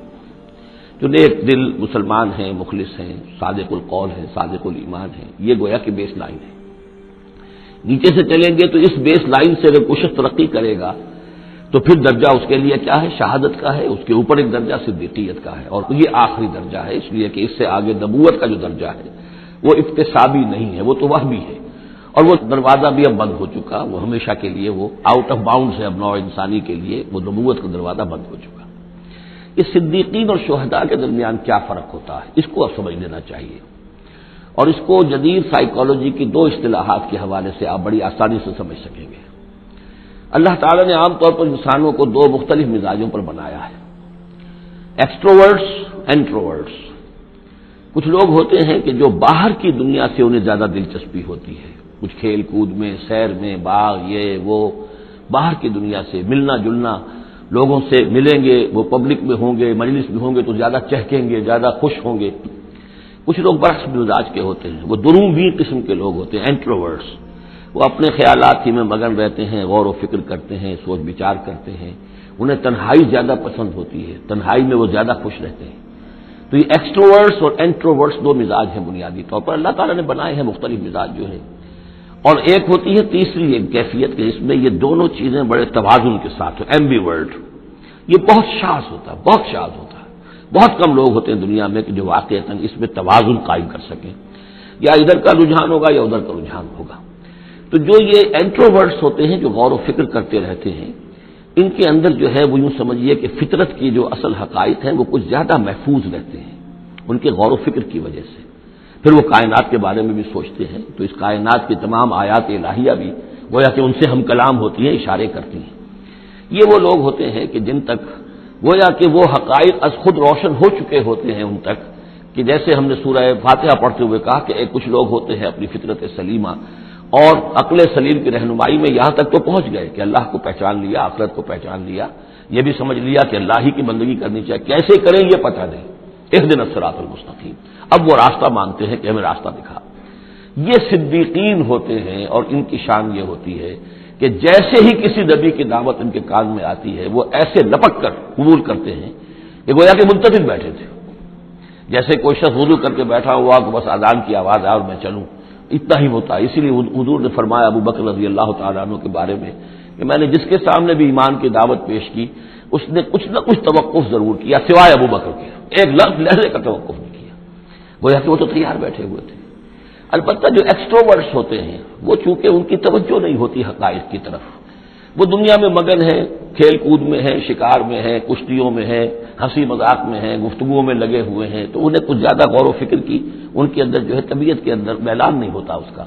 S2: جو نیک دل مسلمان ہیں، مخلص ہیں، صادق القول ہیں، صادق الایمان ہیں، یہ گویا کہ بیس لائن ہے۔ نیچے سے چلیں گے تو اس بیس لائن سے اگر کچھ ترقی کرے گا تو پھر درجہ اس کے لیے کیا ہے؟ شہادت کا ہے، اس کے اوپر ایک درجہ صدیقیت کا ہے، اور یہ آخری درجہ ہے، اس لیے کہ اس سے آگے نبوت کا جو درجہ ہے وہ اکتسابی نہیں ہے، وہ تو وہمی ہے، اور وہ دروازہ بھی اب بند ہو چکا، وہ ہمیشہ کے لیے وہ آؤٹ آف باؤنڈز ہے، اب نوع انسانی کے لیے وہ نبوت کا دروازہ بند ہو چکا۔ اس صدیقین اور شہداء کے درمیان کیا فرق ہوتا ہے، اس کو اب سمجھ لینا چاہیے، اور اس کو جدید سائیکالوجی کی 2 اصطلاحات کے حوالے سے آپ بڑی آسانی سے سمجھ سکیں گے۔ اللہ تعالیٰ نے عام طور پر انسانوں کو 2 مختلف مزاجوں پر بنایا ہے، ایکسٹروورٹس، انٹروورٹس۔ کچھ لوگ ہوتے ہیں کہ جو باہر کی دنیا سے انہیں زیادہ دلچسپی ہوتی ہے، کچھ کھیل کود میں، سیر میں، باغ، یہ وہ، باہر کی دنیا سے ملنا جلنا، لوگوں سے ملیں گے، وہ پبلک میں ہوں گے، مجلس میں ہوں گے تو زیادہ چہکیں گے، زیادہ خوش ہوں گے۔ کچھ لوگ برعکس مزاج کے ہوتے ہیں، وہ دروغی قسم کے لوگ ہوتے ہیں، انٹروورٹس۔ وہ اپنے خیالات ہی میں مگن رہتے ہیں، غور و فکر کرتے ہیں، سوچ بچار کرتے ہیں، انہیں تنہائی زیادہ پسند ہوتی ہے، تنہائی میں وہ زیادہ خوش رہتے ہیں۔ تو یہ ایکسٹروورٹس اور انٹروورٹس 2 مزاج ہیں بنیادی طور پر، اللہ تعالیٰ نے بنائے ہیں مختلف مزاج جو ہیں۔ اور ایک ہوتی ہے تیسری ایک کیفیت کہ اس میں یہ دونوں چیزیں بڑے توازن کے ساتھ ہو، ایمبیورٹ۔ یہ بہت شاذ ہوتا ہے، بہت شاذ ہوتا ہے، بہت کم لوگ ہوتے ہیں دنیا میں کہ جو واقعتاً اس میں توازن قائم کر سکیں، یا ادھر کا رجحان ہوگا یا ادھر کا رجحان ہوگا۔ تو جو یہ انٹروورٹس ہوتے ہیں، جو غور و فکر کرتے رہتے ہیں، ان کے اندر جو ہے وہ یوں سمجھیے کہ فطرت کی جو اصل حقائق ہیں وہ کچھ زیادہ محفوظ رہتے ہیں ان کے غور و فکر کی وجہ سے۔ پھر وہ کائنات کے بارے میں بھی سوچتے ہیں، تو اس کائنات کی تمام آیات الہیہ بھی گویا کہ ان سے ہم کلام ہوتی ہیں، اشارے کرتی ہیں۔ یہ وہ لوگ ہوتے ہیں کہ جن تک گویا کہ وہ حقائق از خود روشن ہو چکے ہوتے ہیں ان تک، کہ جیسے ہم نے سورہ فاتحہ پڑھتے ہوئے کہا کہ کچھ لوگ ہوتے ہیں اپنی فطرت سلیمہ اور عقل سلیم کی رہنمائی میں یہاں تک تو پہنچ گئے کہ اللہ کو پہچان لیا، آخرت کو پہچان لیا، یہ بھی سمجھ لیا کہ اللہ ہی کی بندگی کرنی چاہیے، کیسے کریں یہ پتہ نہیں، اہدنا الصراط المستقیم، اب وہ راستہ مانگتے ہیں کہ ہمیں راستہ دکھا۔ یہ صدیقین ہوتے ہیں، اور ان کی شان یہ ہوتی ہے کہ جیسے ہی کسی نبی کی دعوت ان کے کان میں آتی ہے وہ ایسے لپک کر قبول کرتے ہیں کہ گویا کہ منتظر بیٹھے تھے، جیسے کوئی شخص وضو کر کے بیٹھا ہوا کہ بس اذان کی آواز آئے اور میں چلوں، اتنا ہی ہوتا ہے۔ اسی لیے حضور نے فرمایا ابو بکر رضی اللہ تعالیٰ عنہ کے بارے میں کہ میں نے جس کے سامنے بھی ایمان کی دعوت پیش کی اس نے کچھ نہ کچھ توقف ضرور کیا، سوائے ابو بکر کے، ایک لحظے کا توقف نہیں کیا، گویا کہ وہ تو تیار بیٹھے ہوئے تھے۔ البتہ جو ایکسٹروورٹس ہوتے ہیں وہ چونکہ ان کی توجہ نہیں ہوتی حقائق کی طرف، وہ دنیا میں مگن ہیں، کھیل کود میں ہیں، شکار میں ہیں، کشتیوں میں ہیں، ہنسی مذاق میں ہیں، گفتگوؤں میں لگے ہوئے ہیں، تو انہیں کچھ زیادہ غور و فکر کی ان کے اندر جو ہے طبیعت کے اندر میلان نہیں ہوتا اس کا،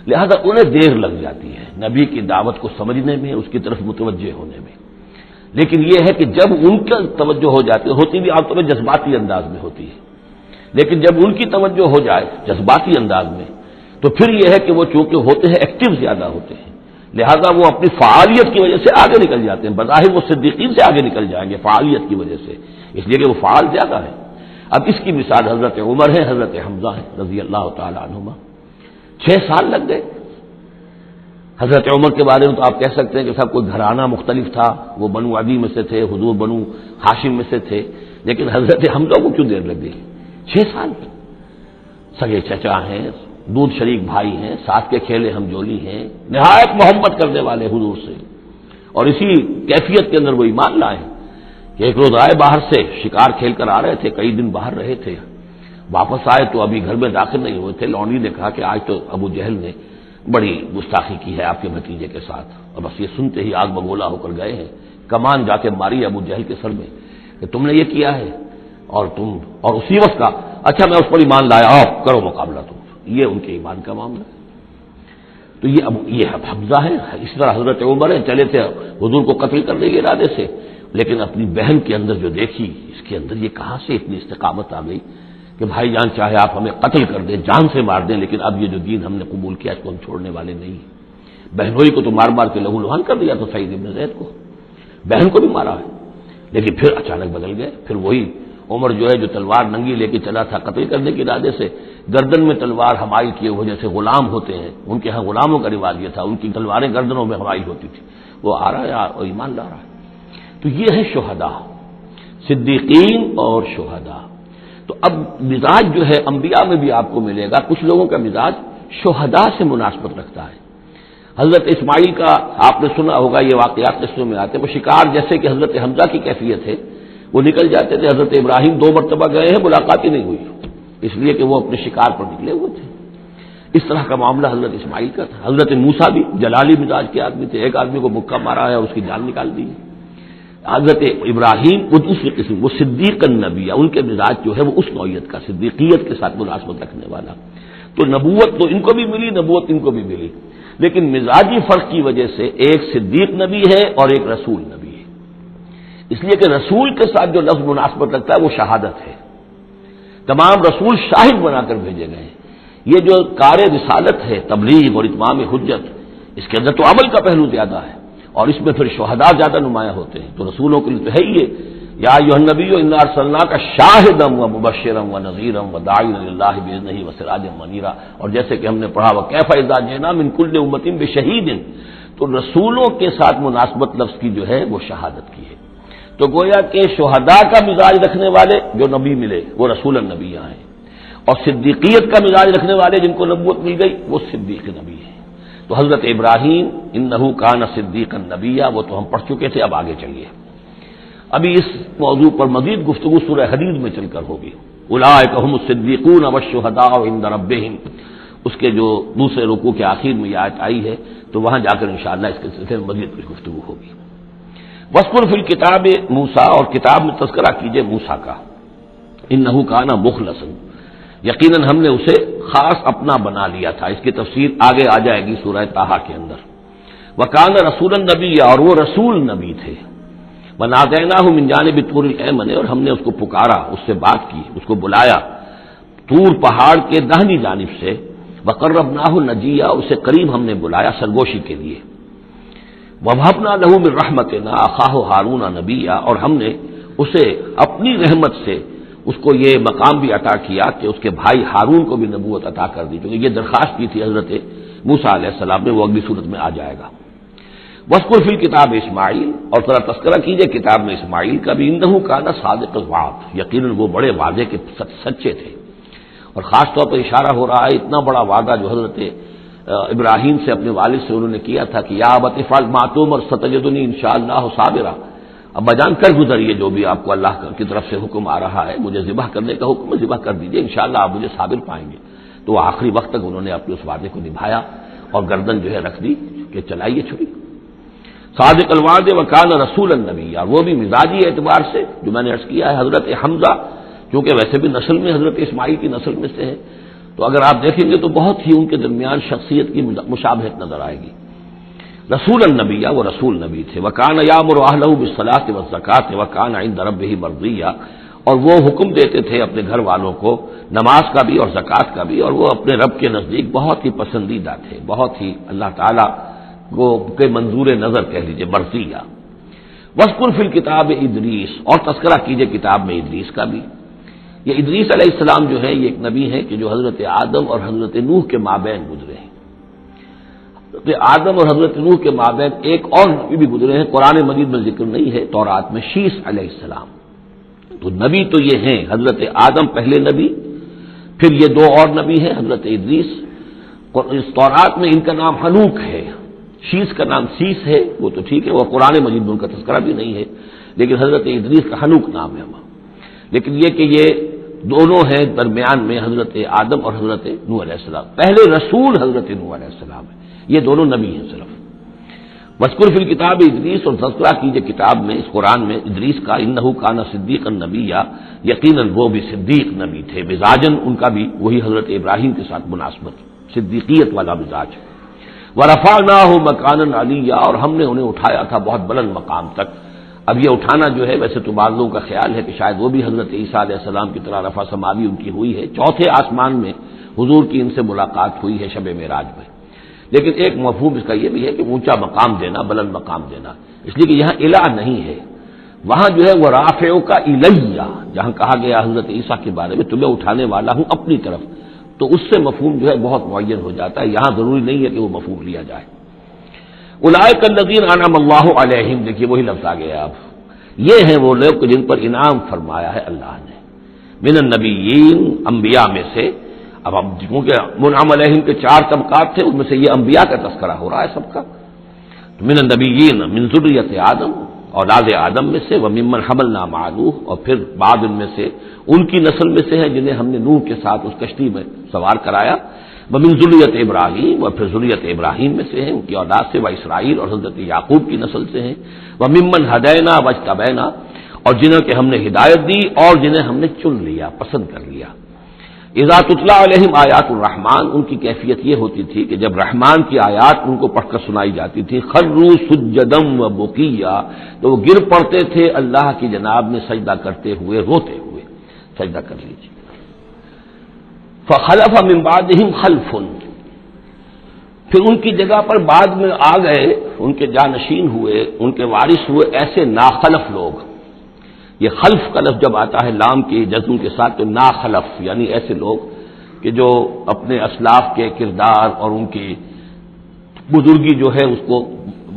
S2: لہذا انہیں دیر لگ جاتی ہے نبی کی دعوت کو سمجھنے میں، اس کی طرف متوجہ ہونے میں۔ لیکن یہ ہے کہ جب ان کا توجہ ہو جاتی ہے، ہوتی بھی عام طور پر جذباتی انداز میں ہوتی ہے، لیکن جب ان کی توجہ ہو جائے جذباتی انداز میں تو پھر یہ ہے کہ وہ چونکہ ہوتے ہیں ایکٹیو زیادہ ہوتے ہیں، لہذا وہ اپنی فعالیت کی وجہ سے آگے نکل جاتے ہیں، بظاہر وہ صدیقین سے آگے نکل جائیں گے فعالیت کی وجہ سے، اس لیے کہ وہ فعال زیادہ ہے۔ اب اس کی مثال حضرت عمر ہے، حضرت حمزہ ہے رضی اللہ تعالی عنہما، 6 سال لگ گئے۔ حضرت عمر کے بارے میں تو آپ کہہ سکتے ہیں کہ سب کوئی گھرانہ مختلف تھا، وہ بنو عدی میں سے تھے، حضور بنو ہاشم میں سے تھے، لیکن حضرت حمزہ کو کیوں دیر لگ گئی؟ 6 سال سگے چچا ہیں، دودھ شریک بھائی ہیں، ساتھ کے کھیلے ہم جولی ہیں، نہایت محبت کرنے والے حضور سے، اور اسی کیفیت کے اندر وہ ایمان لائے کہ ایک روز آئے باہر سے، شکار کھیل کر آ رہے تھے، کئی دن باہر رہے تھے، واپس آئے تو ابھی گھر میں داخل نہیں ہوئے تھے، لونڈی نے کہا کہ آج تو ابو جہل نے بڑی گستاخی کی ہے آپ کے بھتیجے کے ساتھ، اور بس یہ سنتے ہی آگ بگولا ہو کر گئے ہیں، کمان جا کے ماری ابو جہل کے سر میں کہ تم نے یہ کیا ہے، اور اسی وقت کا اچھا میں اس پر ایمان لایا، آپ کرو مقابلہ تم، یہ ان کے ایمان کا معاملہ ہے۔ تو یہ حمزہ ہے، اس طرح حضرت عمر ہے، چلے تھے حضور کو قتل کرنے کے ارادے سے، لیکن اپنی بہن کے اندر جو دیکھی، اس کے اندر یہ کہاں سے اتنی استقامت آ گئی کہ بھائی جان چاہے آپ ہمیں قتل کر دیں، جان سے مار دیں، لیکن اب یہ جو دین ہم نے قبول کیا اس کو ہم چھوڑنے والے نہیں ہیں۔ بہنوئی کو تو مار مار کے لہو لہان کر دیا تو سعید ابن زید کو، بہن کو بھی مارا ہے، لیکن پھر اچانک بدل گئے۔ پھر وہی عمر جو ہے جو تلوار ننگی لے کے چلا تھا قتل کرنے کے ارادے سے، گردن میں تلوار حمائل کیے ہوئے جیسے غلام ہوتے ہیں، ان کے ہاں غلاموں کا رواج یہ تھا، ان کی تلواریں گردنوں میں حمائل ہوتی تھی، وہ آ رہا ہے اور ایمان لا رہا ہے۔ تو یہ ہے شہداء، صدیقین اور شہداء۔ تو اب مزاج جو ہے انبیاء میں بھی آپ کو ملے گا، کچھ لوگوں کا مزاج شہداء سے مناسبت رکھتا ہے۔ حضرت اسماعیل کا آپ نے سنا ہوگا، یہ واقعات قصوں میں آتے ہیں، وہ شکار جیسے کہ حضرت حمزہ کی کیفیت ہے، وہ نکل جاتے تھے۔ حضرت ابراہیم 2 مرتبہ گئے ہیں، ملاقات ہی نہیں ہوئی، اس لیے کہ وہ اپنے شکار پر نکلے ہوئے تھے۔ اس طرح کا معاملہ حضرت اسماعیل کا تھا۔ حضرت موسیٰ بھی جلالی مزاج کے آدمی تھے، ایک آدمی کو مکہ مارا ہے، اس کی جان نکال دی۔ حضرت ابراہیم وہ دوسری قسم، وہ صدیق النبی، ان کے مزاج جو ہے وہ اس نوعیت کا، صدیقیت کے ساتھ مناسبت رکھنے والا۔ تو نبوت تو ان کو بھی ملی، نبوت ان کو بھی ملی، لیکن مزاجی فرق کی وجہ سے ایک صدیق نبی ہے اور ایک رسول نبی ہے۔ اس لیے کہ رسول کے ساتھ جو لفظ مناسبت رکھتا ہے وہ شہادت ہے۔ تمام رسول شاہد بنا کر بھیجے گئے ہیں۔ یہ جو کار رسالت ہے، تبلیغ اور اتمام حجت، اس کے اندر تو عمل کا پہلو زیادہ ہے، اور اس میں پھر شہداء زیادہ نمایاں ہوتے ہیں۔ تو رسولوں کے لیے تو ہے ہی یہ، یا ایھا النبی انا ارسلناک شاہدا ومبشرا ونذیرا وداعیا الی اللہ باذنہ وسراجا منیرا، اور جیسے کہ ہم نے پڑھا وکیف اذا جئنا من کل امۃ بشہید، تو رسولوں کے ساتھ مناسبت لفظ کی جو ہے وہ شہادت کی ہے۔ تو گویا کہ شہداء کا مزاج رکھنے والے جو نبی ملے وہ رسول النبی ہیں، اور صدیقیت کا مزاج رکھنے والے جن کو نبوت مل گئی وہ صدیق نبی ہیں۔ تو حضرت ابراہیم انہ کان صدیقا نبیا، وہ تو ہم پڑھ چکے تھے، اب آگے چلیے۔ ابھی اس موضوع پر مزید گفتگو سورہ حدید میں چل کر ہوگی۔ اولئک هم الصدیقون والشہداء عند ربہم، اس کے جو دوسرے رکوع کے آخر میں یہ آیت آئی ہے، تو وہاں جا کر انشاءاللہ اس کے سلسلے میں مزید کچھ گفتگو ہوگی۔ وَاذْكُرْ فِي الْكِتَابِ موسیٰ، اور کتاب میں تذکرہ کیجئے موسیٰ کا، انہ کان مخلصا، یقیناً ہم نے اسے خاص اپنا بنا لیا تھا۔ اس کی تفسیر آگے آ جائے گی سورہ طٰہٰ کے اندر۔ وَكَانَ رَسُولًا نَبِيًّا، اور وہ رسول نبی تھے۔ وَنَادَيْنَاهُ مِن جَانِبِ الطُّورِ الْأَيْمَنِ، اور ہم نے اس کو پکارا، اس سے بات کی، اس کو بلایا طور پہاڑ کے داہنی جانب سے۔ وَقَرَّبْنَاهُ نَجِيًّا، اسے قریب ہم نے بلایا سرگوشی کے لیے۔ وَوَهَبْنَا لَهُ مِن رَحْمَتِنَا أَخَاهُ هَارُونَ نَبِيًّا، اور ہم نے اسے اپنی رحمت سے اس کو یہ مقام بھی عطا کیا کہ اس کے بھائی ہارون کو بھی نبوت عطا کر دی، کیونکہ یہ درخواست کی تھی حضرت موسیٰ علیہ السلام نے، وہ اگلی صورت میں آ جائے گا۔ وَاذْكُرْ فِي الْكِتَابِ اسماعیل، اور ذرا تذکرہ کیجئے کتاب میں اسماعیل کا بھی، انہ کان صادق الوعد، یقیناً وہ بڑے وعدے کے سچے تھے۔ اور خاص طور پر اشارہ ہو رہا ہے اتنا بڑا وعدہ جو حضرت ابراہیم سے اپنے والد سے انہوں نے کیا تھا کہ یا ابت افعل ما تؤمر ستجدنی انشاءاللہ صابرا، ابا جان کر گزریے جو بھی آپ کو اللہ کی طرف سے حکم آ رہا ہے، مجھے ذبح کرنے کا حکم ہے، ذبح کر دیجیے، انشاءاللہ آپ مجھے صابر پائیں گے۔ تو آخری وقت تک انہوں نے اپنے اس وعدے کو نبھایا اور گردن جو ہے رکھ دی کہ چلائیے چھری۔ صادق الوعد وکان رسول النبی، اور وہ بھی مزاجی اعتبار سے جو میں نے عرض کیا ہے، حضرت حمزہ کیونکہ ویسے بھی نسل میں حضرت اسماعیل کی نسل میں سے ہے، تو اگر آپ دیکھیں گے تو بہت ہی ان کے درمیان شخصیت کی مشابہت نظر آئے گی۔ رسول النبی، وہ رسول نبی تھے۔ وکان یامر اہلہ بالصلاۃ والزکاۃ وکان عند ربہ مرضیہ، اور وہ حکم دیتے تھے اپنے گھر والوں کو نماز کا بھی اور زکوٰۃ کا بھی، اور وہ اپنے رب کے نزدیک بہت ہی پسندیدہ تھے، بہت ہی اللہ تعالیٰ کو کے منظور نظر کہہ لیجیے، مرضیہ۔ وَاذْكُرْ فِي الْكِتَابِ ادریس، اور تذکرہ کیجئے کتاب میں ادریس کا بھی۔ یہ ادریس علیہ السلام جو ہے یہ ایک نبی ہے کہ جو حضرت آدم اور حضرت نوح کے مابین گزرے ہیں۔ حضرت آدم اور حضرت نوح کے مابین ایک اور نبی بھی گزرے ہیں، قرآن مجید میں ذکر نہیں ہے، تورات میں، شیس علیہ السلام۔ تو نبی تو یہ ہیں، حضرت آدم پہلے نبی، پھر یہ 2 اور نبی ہیں، حضرت ادریس۔ اس تورات میں ان کا نام حنوک ہے، شیس کا نام سیس ہے، وہ تو ٹھیک ہے، وہ قرآن مجید میں ان کا تذکرہ بھی نہیں ہے، لیکن حضرت ادریس کا حنوک نام ہے وہاں۔ لیکن یہ کہ یہ دونوں ہیں درمیان میں حضرت آدم اور حضرت نوح علیہ السلام، پہلے رسول حضرت نوح علیہ السلام ہے، یہ دونوں نبی ہیں صرف۔ وذکر فی الکتاب ادریس، اور تذکرہ کیجیے کتاب میں، اس قرآن میں، ادریس کا، انہ کان صدیقا نبیا، یقیناً وہ بھی صدیق نبی تھے، مزاجن ان کا بھی وہی حضرت ابراہیم کے ساتھ مناسبت، صدیقیت والا مزاج۔ ورفعناہ مکانا علیا، اور ہم نے انہیں اٹھایا تھا بہت بلند مقام تک۔ اب یہ اٹھانا جو ہے، ویسے تو بعض لوگوں کا خیال ہے کہ شاید وہ بھی حضرت عیسیٰ علیہ السلام کی طرح رفع سماوی ان کی ہوئی ہے، چوتھے آسمان میں حضور کی ان سے ملاقات ہوئی ہے شب معراج میں، لیکن ایک مفہوم اس کا یہ بھی ہے کہ اونچا مقام دینا، بلند مقام دینا، اس لیے کہ یہاں الہ نہیں ہے، وہاں جو ہے وہ رافعو کا الیہ، جہاں کہا گیا حضرت عیسیٰ کے بارے میں تمہیں اٹھانے والا ہوں اپنی طرف، تو اس سے مفہوم جو ہے بہت معین ہو جاتا ہے، یہاں ضروری نہیں ہے کہ وہ مفہوم لیا جائے۔ اولئک الذین انعم اللہ علیہم، دیکھیے وہی لفظ آ گیا، اب یہ ہیں وہ لوگ جن پر انعام فرمایا ہے اللہ نے، من النبیین، انبیاء میں سے۔ اب ہم کیونکہ منعم علیہم کے 4 طبقات تھے، ان میں سے یہ انبیاء کا تذکرہ ہو رہا ہے سب کا، تو من النبیین، من ذریۃ آدم، اولاد آدم میں سے، وممن حملنا مع نوح، اور پھر بعد ان میں سے ان کی نسل میں سے ہیں جنہیں ہم نے نوح کے ساتھ اس کشتی میں سوار کرایا، ومن ذریۃ ابراہیم، اور پھر ذریۃ ابراہیم میں سے ہیں، ان کی اولاد سے، و اسرائیل، اور حضرت یعقوب کی نسل سے ہیں، وممن ہدینا واجتبینا، اور جنہیں کہ ہم نے ہدایت دی اور جنہیں ہم نے چن لیا، پسند کر لیا۔ اذا تتلی علیہم آیات الرحمن، ان کی کیفیت یہ ہوتی تھی کہ جب رحمان کی آیات ان کو پڑھ کر سنائی جاتی تھی، خروا سجدا و بکیا، تو وہ گر پڑتے تھے اللہ کی جناب میں سجدہ کرتے ہوئے، روتے ہوئے، سجدہ کر لیجیے۔ فخلف من بعدہم خلف، پھر ان کی جگہ پر بعد میں آ گئے، ان کے جانشین ہوئے، ان کے وارث ہوئے ایسے ناخلف لوگ۔ یہ خلف کا لفظ جب آتا ہے لام کے جزم کے ساتھ، تو ناخلف یعنی ایسے لوگ کہ جو اپنے اسلاف کے کردار اور ان کی بزرگی جو ہے اس کو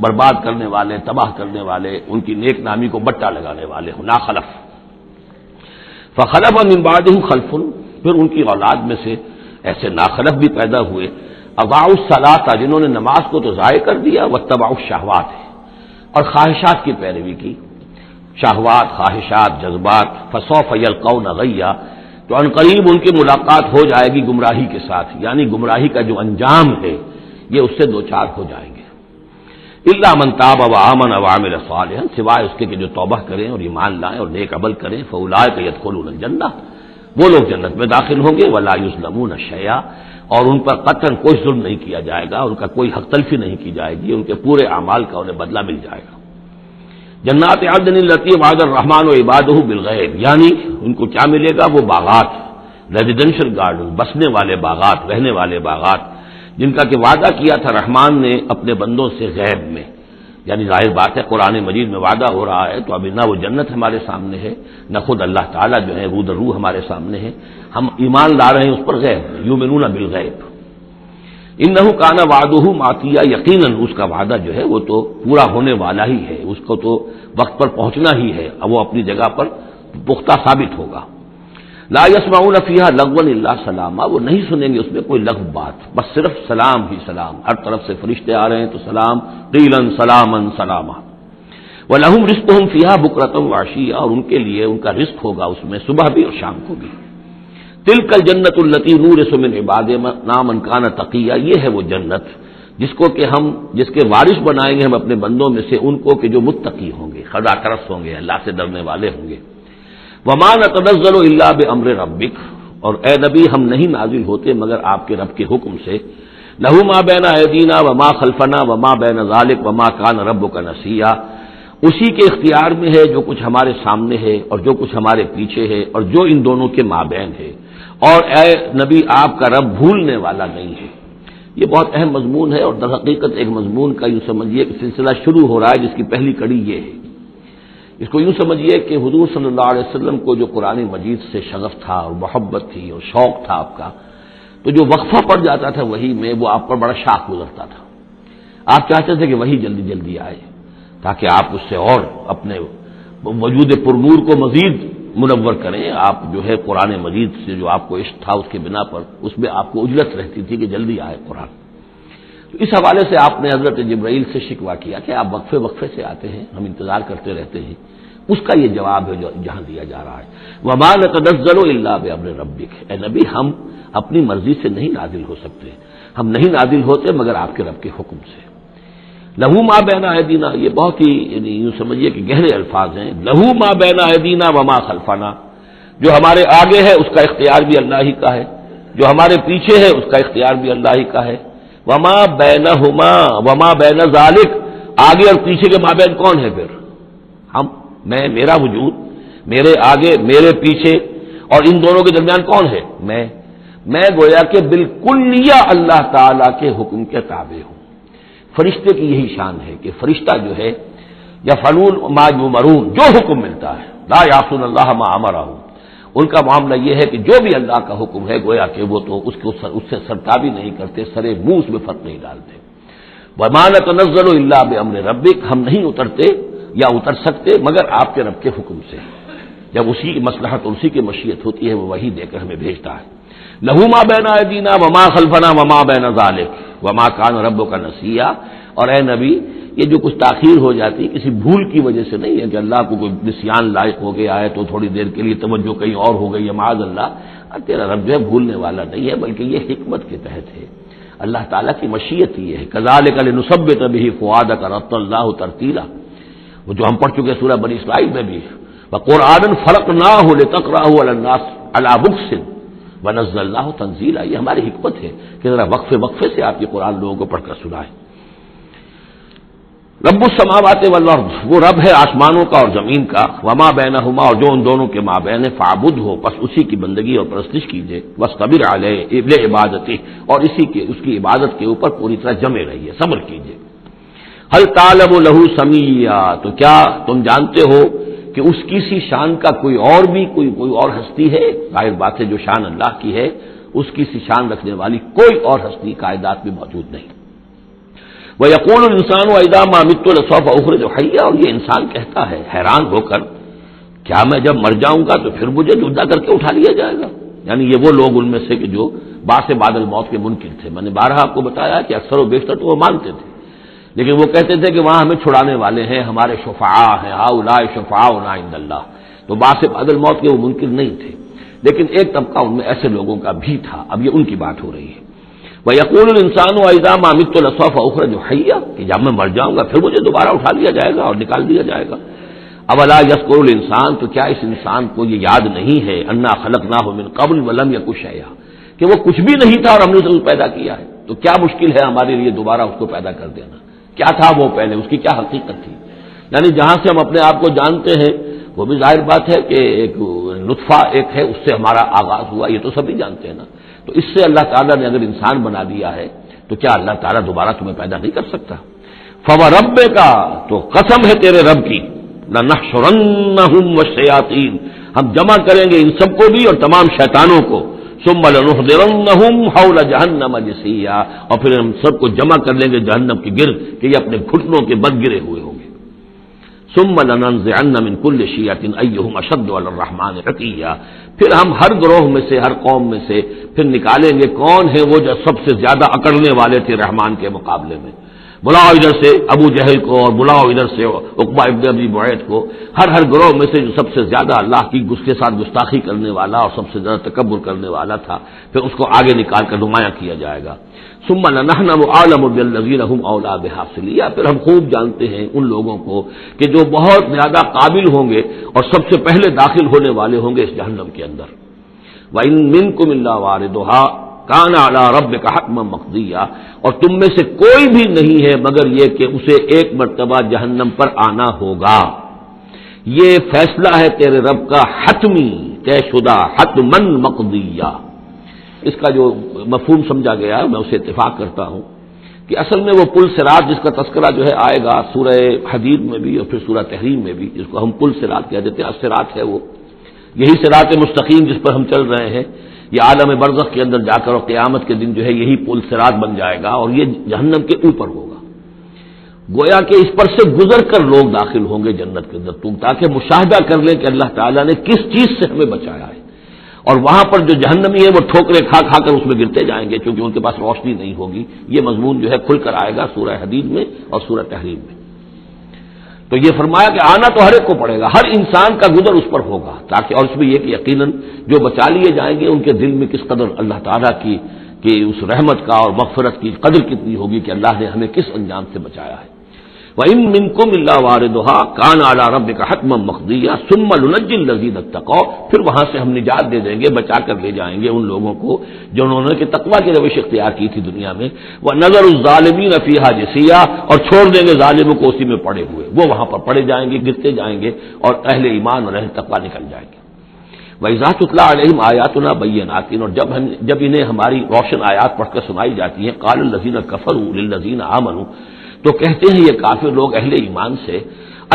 S2: برباد کرنے والے، تباہ کرنے والے، ان کی نیک نامی کو بٹا لگانے والے ہوں، ناخلف۔ فخلف من بعدہم خلف، پھر ان کی اولاد میں سے ایسے ناخلف بھی پیدا ہوئے، اضاعوا الصلاۃ، جنہوں نے نماز کو تو ضائع کر دیا، واتبعوا الشہوات، اور خواہشات کی پیروی کی، شہوات، خواہشات، جذبات، فسوف یلقون غیا، تو ان قریب ان کی ملاقات ہو جائے گی گمراہی کے ساتھ، یعنی گمراہی کا جو انجام ہے یہ اس سے دوچار ہو جائیں گے۔ الا من تاب وآمن وعمل صالحا، سوائے اس کے کہ جو توبہ کریں اور ایمان لائیں اور نیک عمل کریں، فاولئک یدخلون الجنہ، وہ لوگ جنت میں داخل ہوں گے، ولا یظلمون شیئا، اور ان پر قطعاً کوئی ظلم نہیں کیا جائے گا، ان کا کوئی حق تلفی نہیں کی جائے گی، ان کے پورے اعمال کا انہیں بدلہ مل جائے گا۔ جنات عدن التی وعد الرحمن وعبادہ بالغیب، یعنی ان کو کیا ملے گا؟ وہ باغات، ریزیڈینشل گارڈن، بسنے والے باغات، رہنے والے باغات، جن کا کہ وعدہ کیا تھا رحمان نے اپنے بندوں سے غیب میں، یعنی ظاہر بات ہے قرآن مجید میں وعدہ ہو رہا ہے، تو ابھی نہ وہ جنت ہمارے سامنے ہے، نہ خود اللہ تعالیٰ جو ہے روح ہمارے سامنے ہے، ہم ایمان لا رہے ہیں اس پر غیب، یؤمنون بالغیب۔ انہ کان وعدہ ماتیا، یقیناً اس کا وعدہ جو ہے وہ تو پورا ہونے والا ہی ہے، اس کو تو وقت پر پہنچنا ہی ہے، اب وہ اپنی جگہ پر پختہ ثابت ہوگا۔ لا يسمعون فيها لغوا الا سلاما، وہ نہیں سنیں گے اس میں کوئی لغو بات، بس صرف سلام ہی سلام، ہر طرف سے فرشتے آ رہے ہیں تو سلام، قیلا سلاما سلاما۔ ولہم رزقہم فیہا بکرۃ وعشیا، اور ان کے لیے ان کا رزق ہوگا اس میں صبح بھی اور شام کو بھی۔ تلک الجنت التی نورث من عبادنا من کان تقیا، یہ ہے وہ جنت جس کو کہ ہم جس کے وارث بنائیں گے ہم اپنے بندوں میں سے ان کو کہ جو متقی ہوں گے، خدا ترس ہوں گے، اللہ سے ڈرنے والے ہوں گے۔ وما نتنزل الا بامر ربک، اور اے نبی ہم نہیں نازل ہوتے مگر آپ کے رب کے حکم سے۔ لہ ما بین ایدینا وما خلفنا وما بین ذلک وما کان ربک نسیا، اسی کے اختیار میں ہے جو کچھ ہمارے سامنے ہے اور جو کچھ ہمارے پیچھے ہے اور جو ان دونوں کے مابین ہے، اور اے نبی آپ کا رب بھولنے والا نہیں ہے۔ یہ بہت اہم مضمون ہے، اور در حقیقت ایک مضمون کا یوں سمجھیے کہ سلسلہ شروع ہو رہا ہے جس کی پہلی کڑی یہ ہے۔ اس کو یوں سمجھیے کہ حضور صلی اللہ علیہ وسلم کو جو قرآن مجید سے شغف تھا اور محبت تھی اور شوق تھا آپ کا، تو جو وقفہ پڑ جاتا تھا وہی میں، وہ آپ پر بڑا شاق گزرتا تھا۔ آپ چاہتے تھے کہ وہی جلدی جلدی آئے تاکہ آپ اس سے اور اپنے وجود پرنور کو مزید منور کریں۔ آپ جو ہے قرآن مجید سے جو آپ کو عشق تھا اس کے بنا پر اس میں آپ کو اجلت رہتی تھی کہ جلدی آئے قرآن۔ تو اس حوالے سے آپ نے حضرت جبرائیل سے شکوہ کیا کہ آپ وقفے وقفے سے آتے ہیں، ہم انتظار کرتے رہتے ہیں۔ اس کا یہ جواب ہے جو جہاں دیا جا رہا ہے، وما نتنزل الا بامر ربک، اے نبی ہم اپنی مرضی سے نہیں نازل ہو سکتے، ہم نہیں نازل ہوتے مگر آپ کے رب کے حکم سے۔ لہو ما بین ایدینا، یہ بہت ہی یعنی یوں سمجھیے کہ گہرے الفاظ ہیں. لہو ما بین ایدینا وما خلفنا، جو ہمارے آگے ہے اس کا اختیار بھی اللہ ہی کا ہے، جو ہمارے پیچھے ہے اس کا اختیار بھی اللہ ہی کا ہے. وما بینہما وما بین ذالک، آگے اور پیچھے کے مابین کون ہے پھر؟ ہم، میرا وجود، میرے آگے میرے پیچھے، اور ان دونوں کے درمیان کون ہے؟ میں گویا کہ بالکلیہ اللہ تعالی کے حکم کے تابع ہوں. فرشتے کی یہی شان ہے کہ فرشتہ جو ہے یفعلون ما یؤمرون، جو حکم ملتا ہے، لا یعصون اللہ ما امرہم، ان کا معاملہ یہ ہے کہ جو بھی اللہ کا حکم ہے گویا کہ وہ تو اس سے سرتابی نہیں کرتے، سرے منہ اس میں فرق نہیں ڈالتے. وما نتنزل الا بامر ربک، ہم نہیں اترتے یا اتر سکتے مگر آپ کے رب کے حکم سے. جب اسی کی مصلحت اور اسی کی مشیت ہوتی ہے وہ وحی دے کر ہمیں بھیجتا ہے. لہو ما بین ایدینا وما خلفنا وما بین ذالک وما کان ربک نسیا. اور اے نبی، یہ جو کچھ تاخیر ہو جاتی ہے کسی بھول کی وجہ سے نہیں ہے کہ اللہ کو کوئی نسیان لائق ہو گیا ہے تو تھوڑی دیر کے لیے توجہ کہیں اور ہو گئی ہے، معاذ اللہ. تیرا رب جو ہے بھولنے والا نہیں ہے، بلکہ یہ حکمت کے تحت ہے. اللہ تعالیٰ کی مشیت یہ ہے. کذالک لنثبت بہ فؤادک رتل اللہ ترتیلا، وہ جو ہم پڑھ چکے سورہ بنی اسرائیل میں بھی، وقرآنا فرقناہ لتقرأہ علی الناس علی مکث ونزلناہ تنزیلا. یہ ہماری حکمت ہے کہ ذرا وقفے سے آپ یہ قرآن لوگوں کو پڑھ کر سنائیں. رب السماوات والارض، وہ رب ہے آسمانوں کا اور زمین کا. وما بینہما، اور جو ان دونوں کے مابین ہے. فاعبدہ، پس اسی کی بندگی اور پرستش کیجیے. واصطبر علیہ لعبادتہ، اور اس کی عبادت کے اوپر پوری طرح جمے رہیے، صبر کیجیے. هل تعلم له سمیہ، تو کیا تم جانتے ہو کہ اس کی سی شان کا کوئی اور ہستی ہے؟ ظاہر بات ہے جو شان اللہ کی ہے اس کی سی شان رکھنے والی کوئی اور ہستی کائنات میں موجود نہیں. وَيَقُولُ الْإِنسَانُ وَإِذَا مَا مِتُّ لَسَوْفَ أُخْرَجُ حَيًّا، اور یہ انسان کہتا ہے حیران ہو کر، کیا میں جب مر جاؤں گا تو پھر مجھے زندہ کر کے اٹھا لیا جائے گا؟ یعنی یہ وہ لوگ ان میں سے کہ جو باعث بعد الموت کے منکر تھے. میں نے بارہا آپ کو بتایا کہ اکثر و بیشتر تو وہ مانتے تھے، لیکن وہ کہتے تھے کہ وہاں ہمیں چھڑانے والے ہیں، ہمارے شفعاء ہیں، ہؤلاء شفعاؤنا عند اللہ. تو باعث بعد الموت کے وہ منکر نہیں تھے، لیکن ایک طبقہ ان میں ایسے لوگوں کا بھی تھا. اب یہ ان کی بات ہو رہی ہے. وَيَقُولُ الْإِنسَانُ وَإِذَا مَا مِتُّ لَسَوْفَ أُخْرَجُ حَيًّا، کہ جب میں مر جاؤں گا پھر مجھے دوبارہ اٹھا لیا جائے گا اور نکال دیا جائے گا. اولا یذکر الانسان، تو کیا اس انسان کو یہ یاد نہیں ہے، انا خلقناہ من قبل ولم یک شیئا، کہ وہ کچھ بھی نہیں تھا اور ہم نے اسے پیدا کیا ہے. تو کیا مشکل ہے ہمارے لیے دوبارہ اس کو پیدا کر دینا؟ کیا تھا وہ پہلے، اس کی کیا حقیقت تھی؟ یعنی جہاں سے ہم اپنے آپ کو جانتے ہیں وہ بھی ظاہر بات ہے کہ ایک نطفہ ایک ہے، اس سے ہمارا آغاز ہوا، یہ تو سبھی جانتے ہیں نا. تو اس سے اللہ تعالیٰ نے اگر انسان بنا دیا ہے تو کیا اللہ تعالیٰ دوبارہ تمہیں پیدا نہیں کر سکتا؟ فَوَرَبِّكَ، تو قسم ہے تیرے رب کی، لَنَحْشُرَنَّهُمْ وَالشَّيَاطِينَ، ہم جمع کریں گے ان سب کو بھی اور تمام شیطانوں کو. ثُمَّ لَنُحْضِرَنَّهُمْ حَوْلَ جَهَنَّمَ جِثِيًّا، اور پھر ہم سب کو جمع کر لیں گے جہنم کے گرد کہ یہ اپنے گھٹنوں کے بل گرے ہوئے ہوں گے. ثُمَّ لَنَنزِعَنَّ مِن كُلِّ شِيَّةٍ أَيُّهُمْ أَشَدُّ عَلَى الرَّحْمَٰنِ عِتِيًّا، پھر ہم ہر گروہ میں سے، ہر قوم میں سے پھر نکالیں گے کون ہے وہ جو سب سے زیادہ اکڑنے والے تھے رحمان کے مقابلے میں. بلاؤ ادھر سے ابو جہل کو اور بلاؤ ادھر سے عقبہ ابن ابی معیط کو، ہر گروہ میں سے جو سب سے زیادہ اللہ کی اس کے ساتھ گستاخی کرنے والا اور سب سے زیادہ تکبر کرنے والا تھا، پھر اس کو آگے نکال کر نمایاں کیا جائے گا. ثم لنحن اعلم بالذین هم اولی بها صلیہ، پھر ہم خوب جانتے ہیں ان لوگوں کو کہ جو بہت زیادہ قابل ہوں گے اور سب سے پہلے داخل ہونے والے ہوں گے اس جہنم کے اندر. وَإِن مِّنكُمْ إِلَّا وَارِدُهَا كَانَ عَلَى رَبِّكَ حَتْمًا مَّقْضِيًّا، اور تم میں سے کوئی بھی نہیں ہے مگر یہ کہ اسے ایک مرتبہ جہنم پر آنا ہوگا. یہ فیصلہ ہے تیرے رب کا حتمی، طے شدہ، حتماً مقضیہ. اس کا جو مفہوم سمجھا گیا میں اسے اتفاق کرتا ہوں کہ اصل میں وہ پل صراط جس کا تذکرہ جو ہے آئے گا سورہ حدید میں بھی اور پھر سورہ تحریم میں بھی، جس کو ہم پل صراط کہہ دیتے ہیں، الصراط ہے وہ، یہی صراط مستقیم جس پر ہم چل رہے ہیں. یہ عالم برزخ کے اندر جا کر اور قیامت کے دن جو ہے یہی پل صراط بن جائے گا اور یہ جہنم کے اوپر ہوگا. گویا کہ اس پر سے گزر کر لوگ داخل ہوں گے جنت کے اندر، تاکہ مشاہدہ کر لیں کہ اللہ تعالیٰ نے کس چیز سے ہمیں بچایا ہے. اور وہاں پر جو جہنمی ہے وہ ٹھوکریں کھا کھا کر اس میں گرتے جائیں گے کیونکہ ان کے پاس روشنی نہیں ہوگی. یہ مضمون جو ہے کھل کر آئے گا سورہ حدید میں اور سورہ تحریم میں. تو یہ فرمایا کہ آنا تو ہر ایک کو پڑے گا، ہر انسان کا گزر اس پر ہوگا، تاکہ اور اس میں یہ کہ یقیناً جو بچا لیے جائیں گے ان کے دل میں کس قدر اللہ تعالیٰ کی کہ اس رحمت کا اور مغفرت کی قدر کتنی ہوگی کہ اللہ نے ہمیں کس انجام سے بچایا ہے. وَإِن مِّنكُمْ إِلَّا وَارِدُهَا كَانَ عَلَىٰ رَبِّكَ حَتْمًا مَّقْضِيًّا ثُمَّ نُنَجِّي الَّذِينَ اتَّقَوْا، پھر وہاں سے ہم نجات دے دیں گے، بچا کر لے جائیں گے ان لوگوں کو جنہوں نے کہ تقویٰ کی روش اختیار کی تھی دنیا میں، وَنَذَرُ الظَّالِمِينَ فِيهَا جِثِيًّا، اور چھوڑ دیں گے ظالموں کو اسی میں پڑے ہوئے، وہ وہاں پر پڑے جائیں گے، گرتے جائیں گے، اور اہل ایمان اور اہل تقویٰ نکل جائیں گے۔ وَإِذَا تُتْلَىٰ عَلَيْهِمْ آيَاتُنَا بَيِّنَاتٍ، اور جب انہیں ہماری روشن آیات پڑھ کر سنائی جاتی ہیں، قَالَ الَّذِينَ كَفَرُوا لِلَّذِينَ آمَنُوا، تو کہتے ہیں یہ کافر لوگ اہل ایمان سے،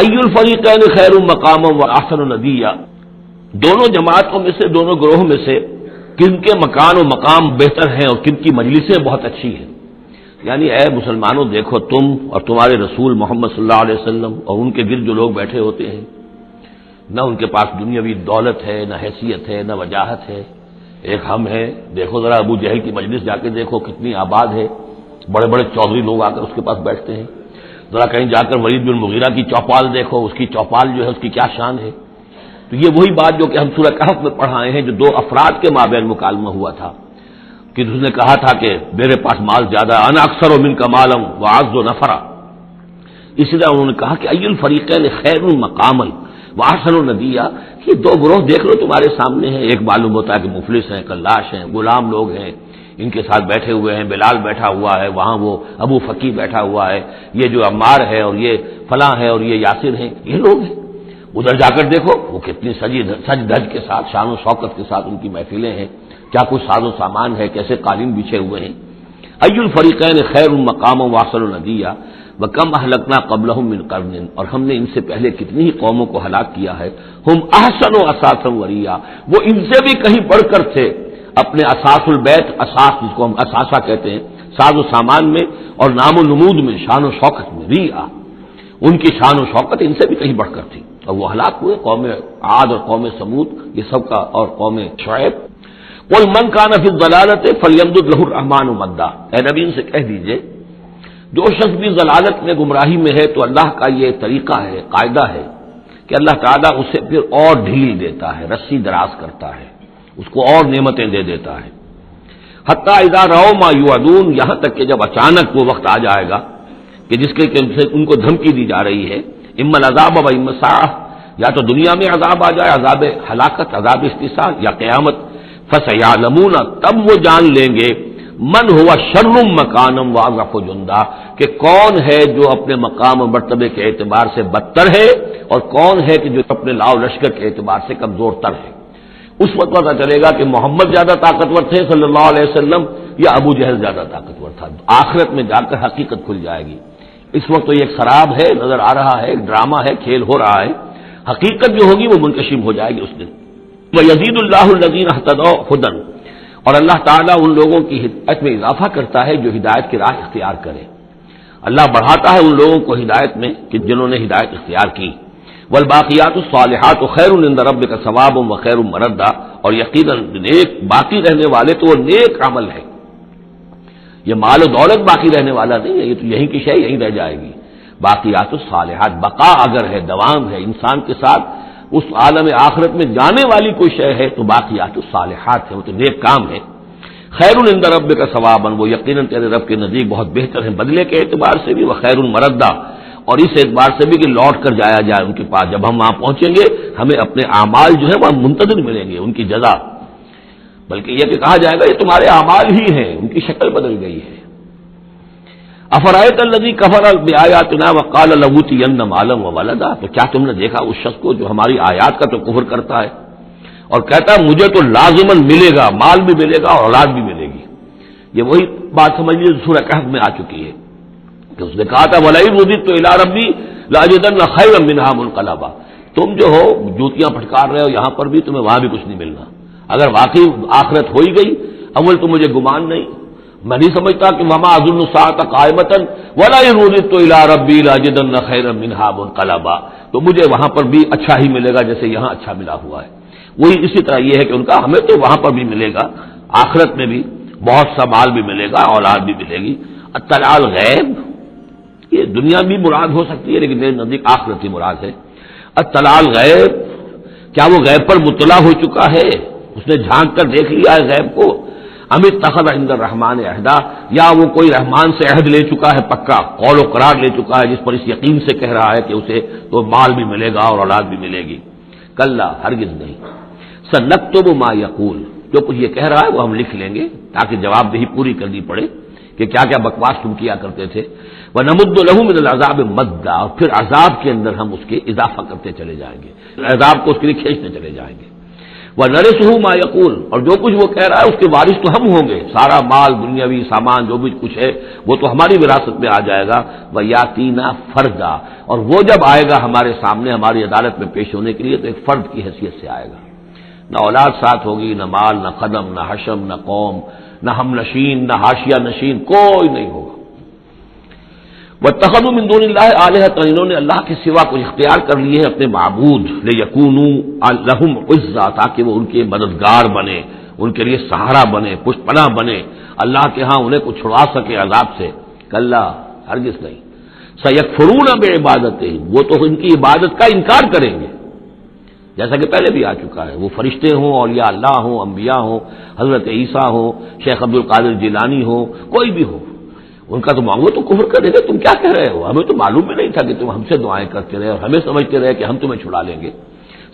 S2: اَيُّ الْفَرِيقَيْنِ خَيْرٌ مَّقَامًا وَأَحْسَنُ نَدِيًّا، دونوں جماعتوں میں سے، دونوں گروہوں میں سے کن کے مکان و مقام بہتر ہیں اور کن کی مجلسیں بہت اچھی ہیں۔ یعنی اے مسلمانوں دیکھو، تم اور تمہارے رسول محمد صلی اللہ علیہ وسلم اور ان کے گرد جو لوگ بیٹھے ہوتے ہیں، نہ ان کے پاس دنیاوی دولت ہے، نہ حیثیت ہے، نہ وجاہت ہے، ایک ہم ہیں۔ دیکھو ذرا ابو جہل کی مجلس جا کے دیکھو کتنی آباد ہے، بڑے بڑے چودھری لوگ آ کر اس کے پاس بیٹھتے ہیں۔ ذرا کہیں جا کر ولید بن مغیرہ کی چوپال دیکھو، اس کی چوپال جو ہے اس کی کیا شان ہے۔ تو یہ وہی بات جو کہ ہم سورہ کہف میں پڑھائے ہیں، جو دو افراد کے مابین مکالمہ ہوا تھا کہ اس نے کہا تھا کہ میرے پاس مال زیادہ، انا اکثر من کا مالم واعز نفرا، اسی طرح انہوں نے کہا کہ ای الفریقین خیر مقاما واحسن ندیا، یہ دو گروہ دیکھ لو تمہارے سامنے ہیں، ایک معلوم ہوتا ہے کہ مفلس ہیں، کلاش ہیں، غلام لوگ ہیں، ان کے ساتھ بیٹھے ہوئے ہیں، بلال بیٹھا ہوا ہے، وہاں وہ ابو فقی بیٹھا ہوا ہے، یہ جو عمار ہے اور یہ فلاں ہے اور یہ یاسر ہیں، یہ لوگ ہیں۔ ادھر جا کر دیکھو وہ کتنی سج دھج کے ساتھ، شان و شوکت کے ساتھ ان کی محفلیں ہیں، کیا کچھ ساز و سامان ہے، کیسے قالین بچھے ہوئے ہیں۔ ای الفریقین خیر مقاما واحسن ندیا وکم اہلکنا قبلہم من قرن، اور ہم نے ان سے پہلے کتنی ہی قوموں کو ہلاک کیا ہے، ہم احسن اساسا وریا، وہ ان سے بھی کہیں بڑھ کر تھے اپنے اساس البیت، اساس جس کو ہم اساسہ کہتے ہیں، ساز و سامان میں اور نام و نمود میں، شان و شوکت میں، ریا، ان کی شان و شوکت ان سے بھی کہیں بڑھ کر تھی، اور وہ ہلاک ہوئے۔ قوم عاد اور قوم سمود یہ سب کا، اور قوم شعیب۔ قل من کان فی الضلالۃ فلیمدد لہ الرحمن مدا، اے نبی ان سے کہہ دیجئے جو شخص بھی ضلالت میں، گمراہی میں ہے، تو اللہ کا یہ طریقہ ہے، قاعدہ ہے کہ اللہ تعالیٰ اسے پھر اور ڈھیل دیتا ہے، رسی دراز کرتا ہے، اس کو اور نعمتیں دے دیتا ہے۔ حتیٰ اذا رأوا ما یوعدون، یہاں تک کہ جب اچانک وہ وقت آ جائے گا کہ جس کے ان کو دھمکی دی جا رہی ہے، اما العذاب و اما الساعہ، یا تو دنیا میں عذاب آ جائے، عذاب ہلاکت، عذاب استحصال، یا قیامت، فسیعلمون، تب وہ جان لیں گے، من ہوا شر مکانم واضعف جندا، کہ کون ہے جو اپنے مقام و مرتبے کے اعتبار سے بدتر ہے اور کون ہے کہ جو اپنے لاؤ لشکر کے اعتبار سے کمزور تر ہے۔ اس وقت پتہ چلے گا کہ محمد زیادہ طاقتور تھے صلی اللہ علیہ وسلم یا ابو جہل زیادہ طاقتور تھا۔ آخرت میں جا کر حقیقت کھل جائے گی۔ اس وقت تو یہ ایک سراب ہے، نظر آ رہا ہے، ایک ڈرامہ ہے، کھیل ہو رہا ہے، حقیقت جو ہوگی وہ منکشف ہو جائے گی اس دن۔ وَيَزِيدُ اللَّهُ الَّذِينَ اهْتَدَوْا هُدًى، اور اللہ تعالیٰ ان لوگوں کی ہدایت میں اضافہ کرتا ہے جو ہدایت کی راہ اختیار کرے، اللہ بڑھاتا ہے ان لوگوں کو ہدایت میں کہ جنہوں نے ہدایت اختیار کی۔ والباقیات الصالحات خیر عند ربک ثوابا وخیر مردا، اور یقیناً نیک باقی رہنے والے تو وہ نیک عمل ہے، یہ مال و دولت باقی رہنے والا نہیں ہے، یہ تو یہیں کی شے یہیں رہ جائے گی۔ باقیات الصالحات، بقا اگر ہے، دوام ہے انسان کے ساتھ، اس عالم آخرت میں جانے والی کوئی شے ہے تو باقیات الصالحات ہے، وہ تو نیک کام ہے۔ خیر عند ربک ثوابا، وہ یقیناً تیرے رب کے نزدیک بہت بہتر ہیں بدلے کے اعتبار سے بھی، وخیر مردا، اور اس اعتبار سے بھی کہ لوٹ کر جایا جائے ان کے پاس، جب ہم وہاں پہنچیں گے ہمیں اپنے اعمال جو ہے وہ منتظر ملیں گے، ان کی جزا، بلکہ یہ کہ کہا جائے گا یہ تمہارے اعمال ہی ہیں، ان کی شکل بدل گئی ہے۔ افرأیت الذی کفر بآیاتنا وقال لأوتین مالا وولدا، تو کیا تم نے دیکھا اس شخص کو جو ہماری آیات کا تو کفر کرتا ہے اور کہتا ہے مجھے تو لازماً ملے گا، مال بھی ملے گا اور اولاد بھی ملے گی۔ یہ وہی بات سمجھ لیجیے سورہ کہف میں آ چکی ہے کہ اس نے کہا تھا وَلَئِن رُدِدتُّ إِلَىٰ رَبِّي لَأَجِدَنَّ خَيْرًا مِّنْهَا مُنقَلَبًا، تم جو ہو جوتیاں پھٹکار رہے ہو یہاں پر بھی، تمہیں وہاں بھی کچھ نہیں ملنا۔ اگر واقعی آخرت ہو ہی گئی، اول تو مجھے گمان نہیں، میں نہیں سمجھتا کہ وما اظن الساعۃ قائمۃ ولئن رددت الی ربی لاجدن خیرا منها منقلبا، تو مجھے وہاں پر بھی اچھا ہی ملے گا جیسے یہاں اچھا ملا ہوا ہے۔ وہی اسی طرح یہ ہے کہ ان کا ہمیں تو وہاں پر بھی ملے گا، آخرت میں بھی بہت سا مال بھی ملے گا، اولاد بھی ملے گی۔ اطلاع الغیب، یہ دنیا بھی مراد ہو سکتی ہے لیکن میرے نزدیک آخرت ہی مراد ہے۔ اطلاع الغیب، کیا وہ غیب پر مطلع ہو چکا ہے، اس نے جھانک کر دیکھ لیا ہے غیب کو؟ ام اتخذ عند الرحمن عہدا، یا وہ کوئی رحمان سے عہد لے چکا ہے پکا، قول و قرار لے چکا ہے، جس پر اس یقین سے کہہ رہا ہے کہ اسے تو مال بھی ملے گا اور اولاد بھی ملے گی. کلا، ہرگز نہیں. سنکتب ما یقول، جو کچھ یہ کہہ رہا ہے وہ ہم لکھ لیں گے تاکہ جواب دہی پوری کرنی پڑے کہ کیا کیا بکواس تم کیا کرتے تھے. وَنَمُدُّ لَهُ مِنَ الْعَذَابِ مَدًّا، اور پھر عذاب کے اندر ہم اس کے اضافہ کرتے چلے جائیں گے، عذاب کو اس کے لیے کھینچتے چلے جائیں گے. وَنَرِثُهُ مَا يَقُولُ، اور جو کچھ وہ کہہ رہا ہے اس کے وارث تو ہم ہوں گے، سارا مال دنیاوی سامان جو بھی کچھ ہے وہ تو ہماری وراثت میں آ جائے گا. وَيَأْتِينَا فَرْدًا، اور وہ جب آئے گا ہمارے سامنے ہماری عدالت میں پیش ہونے کے لیے تو ایک فرد کی حیثیت سے آئے گا. نہ اولاد ساتھ ہوگی، نہ مال، نہ قدم، نہ حشم، نہ قوم، نہ ہم نشین، نہ حاشیہ نشین، کوئی نہیں ہوگا. وَاتَّخَذُوا مِن دُونِ اللَّهِ آلِهَةً، انہوں نے اللہ کے سوا کچھ اختیار کر لیے ہیں اپنے معبود، لِيَكُونُوا لَهُمْ عِزًّا، تاکہ وہ ان کے مددگار بنے، ان کے لیے سہارا بنے، پشت پناہ بنے، اللہ کے ہاں انہیں کچھ چھڑا سکے عذاب سے. کلا، ہرگز نہیں. سَيَكْفُرُونَ بِعِبَادَتِهِمْ، وہ تو ان کی عبادت کا انکار کریں گے، جیسا کہ پہلے بھی آ چکا ہے. وہ فرشتے ہوں، اولیاء اللہ ہوں، انبیاء ہوں، حضرت عیسیٰ ہوں، شیخ عبد القادر جیلانی ہوں، کوئی بھی ہو، ان کا تو مانگو تو کفر کر دے گا. تم کیا کہہ رہے ہو؟ ہمیں تو معلوم بھی نہیں تھا کہ تم ہم سے دعائیں کرتے رہے اور ہمیں سمجھتے رہے کہ ہم تمہیں چھڑا لیں گے.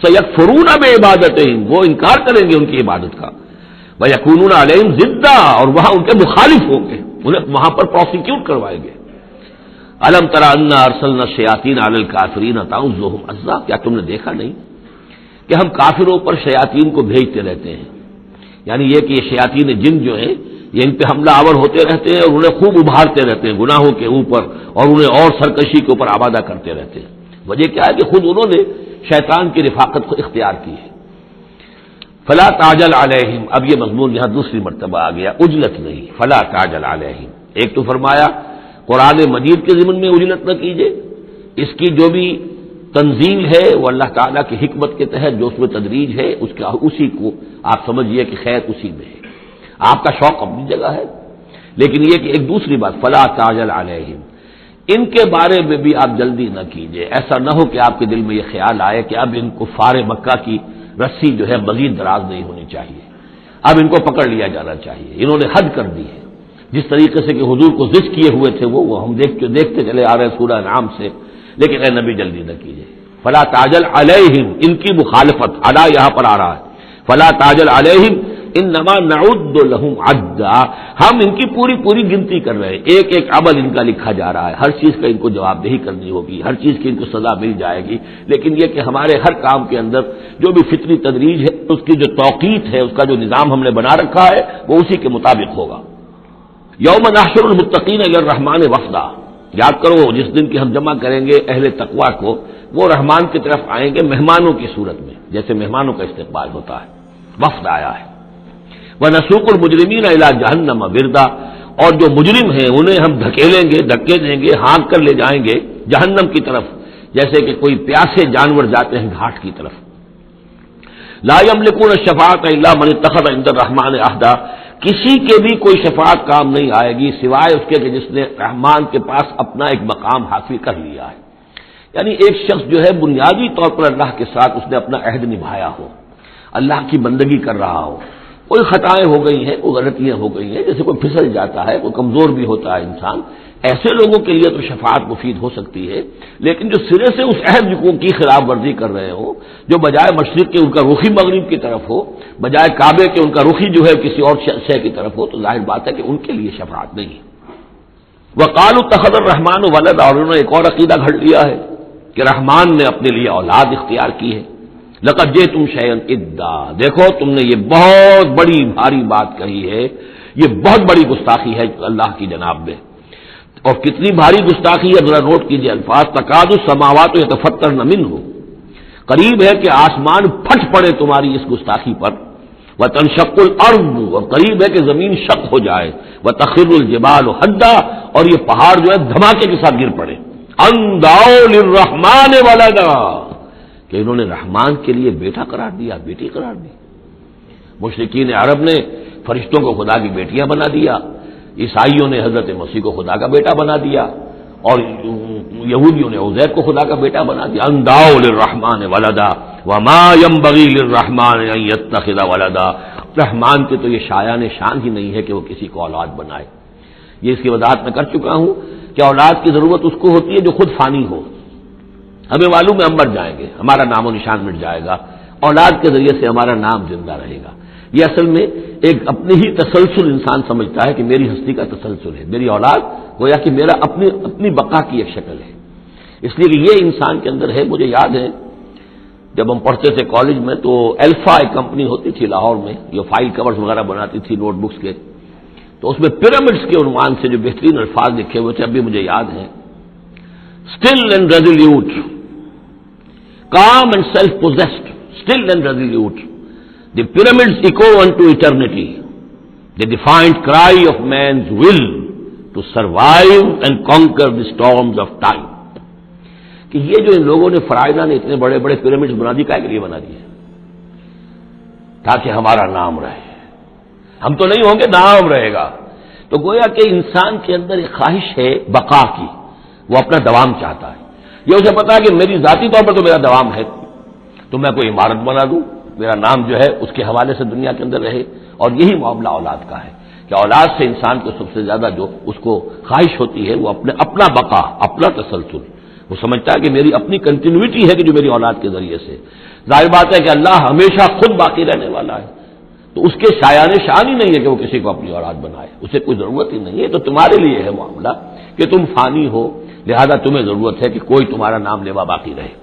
S2: سَيَكْفُرُونَ بِعِبَادَتِهِمْ، وہ انکار کریں گے ان کی عبادت کا. وَيَكُونُونَ عَلَيْهِمْ ضِدًّا، اور وہاں ان کے مخالف ہوں گے، انہیں وہاں پر پروسیکیوٹ کروائیں گے. أَلَمْ تَرَ أَنَّا أَرْسَلْنَا الشَّيَاطِينَ عَلَى الْكَافِرِينَ تَعُزُّهُمْ عَزًّا، کیا تم نے دیکھا نہیں کہ ہم کافروں پر شیاطین کو بھیجتے رہتے ہیں؟ یعنی یہ کہ یہ شیاطین جن جو ہیں یہ ان پہ حملہ آور ہوتے رہتے ہیں اور انہیں خوب ابھارتے رہتے ہیں گناہوں کے اوپر، اور انہیں اور سرکشی کے اوپر آبادہ کرتے رہتے ہیں. وجہ کیا ہے کہ خود انہوں نے شیطان کی رفاقت کو اختیار کی ہے. فلا تعجل علیہم، اب یہ مضمون یہاں دوسری مرتبہ آ گیا، عجلت نہیں. فلا تعجل علیہم، ایک تو فرمایا قرآن مجید کے ضمن میں عجلت نہ کیجیے، اس کی جو بھی تنزیل ہے وہ اللہ تعالیٰ کی حکمت کے تحت جو اس میں تدریج ہے اس کا اسی کو آپ سمجھیے کہ خیر اسی میں ہے. آپ کا شوق اپنی جگہ ہے، لیکن یہ کہ ایک دوسری بات فلا تعجل علیہم، ان کے بارے میں بھی آپ جلدی نہ کیجیے. ایسا نہ ہو کہ آپ کے دل میں یہ خیال آئے کہ اب ان کفار مکہ کی رسی جو ہے مزید دراز نہیں ہونی چاہیے، اب ان کو پکڑ لیا جانا چاہیے، انہوں نے حد کر دی ہے. جس طریقے سے کہ حضور کو ضد کیے ہوئے تھے وہ ہم دیکھتے چلے آ رہے ہیں سورہ انعام سے. لیکن اے نبی جلدی نہ کیجیے. فلا تعجل علیہم، ان کی مخالفت، علی یہاں پر آ رہا ہے. فلا تعجل علیہم انما نعد لهم عدا، ہم ان کی پوری گنتی کر رہے ہیں، ایک ایک عمل ان کا لکھا جا رہا ہے، ہر چیز کا ان کو جواب دہی کرنی ہوگی، ہر چیز کی ان کو سزا مل جائے گی. لیکن یہ کہ ہمارے ہر کام کے اندر جو بھی فطری تدریج ہے، اس کی جو توقیت ہے، اس کا جو نظام ہم نے بنا رکھا ہے وہ اسی کے مطابق ہوگا. یوم نحشر المتقین الی الرحمن وفدا، یاد کرو جس دن کی ہم جمع کریں گے اہل تقویٰ کو، وہ رحمان کی طرف آئیں گے مہمانوں کی صورت میں، جیسے مہمانوں کا استقبال ہوتا ہے. وفد آیا ہے. وَنَسُوقُ الْمُجْرِمِينَ إِلَىٰ جَهَنَّمَ وِرْدًا، اور جو مجرم ہیں انہیں ہم دھکیلیں گے، دھکے دیں گے، ہانک کر لے جائیں گے جہنم کی طرف، جیسے کہ کوئی پیاسے جانور جاتے ہیں گھاٹ کی طرف. لَا يَمْلِكُونَ الشَّفَاعَةَ إِلَّا مَنِ اتَّخَذَ عِندَ الرَّحْمَٰنِ عَهْدًا، کسی کے بھی کوئی شفاعت کام نہیں آئے گی سوائے اس کے کہ جس نے رحمان کے پاس اپنا ایک مقام حاصل کر لیا ہے. یعنی ایک شخص جو ہے بنیادی طور پر اللہ کے ساتھ اس نے اپنا عہد نبھایا ہو، اللہ کی بندگی کر رہا ہو، کوئی خطائیں ہو گئی ہیں، کوئی غلطیاں ہو گئی ہیں، جیسے کوئی پھسل جاتا ہے، کوئی کمزور بھی ہوتا ہے انسان، ایسے لوگوں کے لیے تو شفاعت مفید ہو سکتی ہے. لیکن جو سرے سے اس عہد کی خلاف ورزی کر رہے ہوں، جو بجائے مشرق کے ان کا رخی مغرب کی طرف ہو، بجائے کعبے کے ان کا رخی جو ہے کسی اور شے کی طرف ہو، تو ظاہر بات ہے کہ ان کے لیے شفاعت نہیں ہے. وقالوا اتخذ الرحمن ولدا، اور انہوں نے ایک اور عقیدہ گھڑ لیا ہے کہ رحمان نے اپنے لیے اولاد اختیار کی ہے. لقد جئتم شیئا ادا، دیکھو تم نے یہ بہت بڑی بھاری بات کہی ہے، یہ بہت بڑی گستاخی ہے اللہ کی جناب میں. اور کتنی بھاری گستاخی ہے ذرا نوٹ کیجئے الفاظ. تکاد السماوات یتفطرن منہ، قریب ہے کہ آسمان پھٹ پڑے تمہاری اس گستاخی پر. وتنشق الارض، اور قریب ہے کہ زمین شق ہو جائے. وتخر الجبال حدا، اور یہ پہاڑ جو ہے دھماکے کے ساتھ گر پڑے. ان دعوا للرحمن ولدا، کہ انہوں نے رحمان کے لیے بیٹا قرار دیا، بیٹی قرار دی. مشرکین عرب نے فرشتوں کو خدا کی بیٹیاں بنا دیا، عیسائیوں نے حضرت مسیح کو خدا کا بیٹا بنا دیا، اور یہودیوں نے عزیر کو خدا کا بیٹا بنا دیا. ان دعوا للرحمن ولدا وما ينبغي للرحمن ان يتخذ ولدا، رحمان کے تو یہ شایان شان ہی نہیں ہے کہ وہ کسی کو اولاد بنائے. یہ اس کی وضاحت میں کر چکا ہوں کہ اولاد کی ضرورت اس کو ہوتی ہے جو خود فانی ہو. ہمیں معلوم ہے ہم مر جائیں گے, ہمارا نام و نشان مٹ جائے گا, اولاد کے ذریعے سے ہمارا نام زندہ رہے گا. یہ اصل میں ایک اپنے ہی تسلسل انسان سمجھتا ہے کہ میری ہستی کا تسلسل ہے, میری اولاد گویا کہ میرا اپنی بقا کی ایک شکل ہے. اس لیے کہ یہ انسان کے اندر ہے. مجھے یاد ہے جب ہم پڑھتے تھے کالج میں تو الفا ایک کمپنی ہوتی تھی لاہور میں, جو فائل کورز وغیرہ بناتی تھی نوٹ بکس کے, تو اس میں پیرامڈس کے عنوان سے جو بہترین الفاظ لکھے ہوئے تھے اب بھی مجھے یاد ہیں. Still and resolute, calm and self-possessed, still and resolute, the pyramids echo unto eternity, the defiant cry of man's will to survive and conquer the storms of time. کہ یہ جو ان لوگوں نے فرائضہ نے اتنے بڑے بڑے پیرامڈز بنا دی, کیا کے لیے بنا دیے؟ تاکہ ہمارا نام رہے. ہم تو نہیں ہوں گے, نام رہے گا. تو گویا کہ انسان کے اندر ایک خواہش ہے بقا کی, وہ اپنا دوام چاہتا ہے. یہ اسے پتا ہے کہ میری ذاتی طور پر تو میرا دوام ہے, تو میں کوئی عمارت بنا دوں, میرا نام جو ہے اس کے حوالے سے دنیا کے اندر رہے. اور یہی معاملہ اولاد کا ہے کہ اولاد سے انسان کو سب سے زیادہ جو اس کو خواہش ہوتی ہے وہ اپنا بقا, اپنا تسلسل. وہ سمجھتا ہے کہ میری اپنی کنٹینیوٹی ہے کہ جو میری اولاد کے ذریعے سے. ظاہر بات ہے کہ اللہ ہمیشہ خود باقی رہنے والا ہے, تو اس کے شایان شان ہی نہیں ہے کہ وہ کسی کو اپنی اولاد بنائے. اسے کوئی ضرورت ہی نہیں ہے. تو تمہارے لیے ہے معاملہ کہ تم فانی ہو, لہذا تمہیں ضرورت ہے کہ کوئی تمہارا نام لیوا باقی رہے.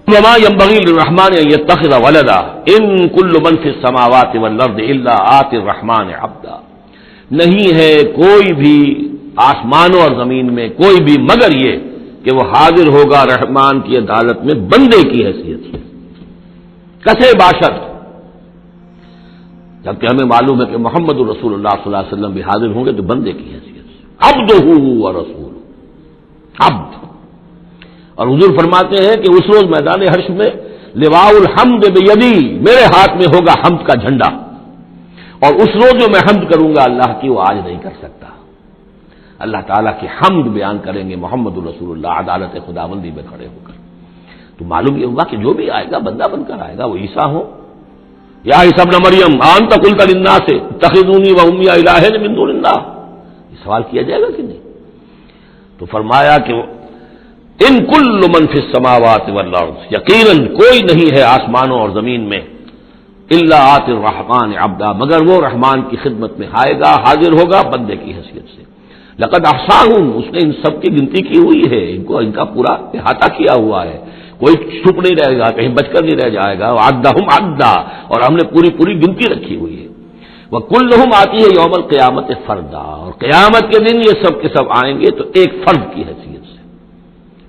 S2: وما ينبغي للرحمن ان يتخذ ولدا ان كل من في السماوات والارض الا آتي الرحمن عبدا. نہیں ہے کوئی بھی آسمانوں اور زمین میں کوئی بھی مگر یہ کہ وہ حاضر ہوگا رحمان کی عدالت میں بندے کی حیثیت سے. کسے باشد, جبکہ ہمیں معلوم ہے کہ محمد رسول اللہ صلی اللہ علیہ وسلم بھی حاضر ہوں گے تو بندے کی حیثیت سے. عبدہ و رسول, عبد. اور حضور فرماتے ہیں کہ اس روز میدان حشر میں لواء الحمد بیدی, میرے ہاتھ میں ہوگا حمد کا جھنڈا, اور اس روز جو میں حمد کروں گا اللہ کی وہ آج نہیں کر سکتا. اللہ تعالیٰ کی حمد بیان کریں گے محمد رسول اللہ عدالت خداوندی میں کھڑے ہو کر. تو معلوم یہ ہوگا کہ جو بھی آئے گا بندہ بن کر آئے گا. وہ عیسیٰ ہو یا عیسیٰ ابن مریم انت قلت للناس اتخذونی وامي الہین من دون اللہ, یہ سوال کیا جائے گا کہ نہیں. تو فرمایا کہ ان کل من فی السماوات والارض, یقیناً کوئی نہیں ہے آسمانوں اور زمین میں, الا آتی الرحمن عبدا, مگر وہ رحمان کی خدمت میں آئے گا, حاضر ہوگا بندے کی حیثیت سے. لقد احصاہم, اس نے ان سب کی گنتی کی ہوئی ہے, ان کا پورا احاطہ کیا ہوا ہے, کوئی چھپ نہیں رہے گا, کہیں بچ کر نہیں رہ جائے گا. عدہم عدا, اور ہم نے پوری گنتی رکھی ہوئی ہے. وکلہم آتی ہے یوم القیامت فردا, اور قیامت کے دن یہ سب کے سب آئیں گے تو ایک فرد کی حیثیت سے,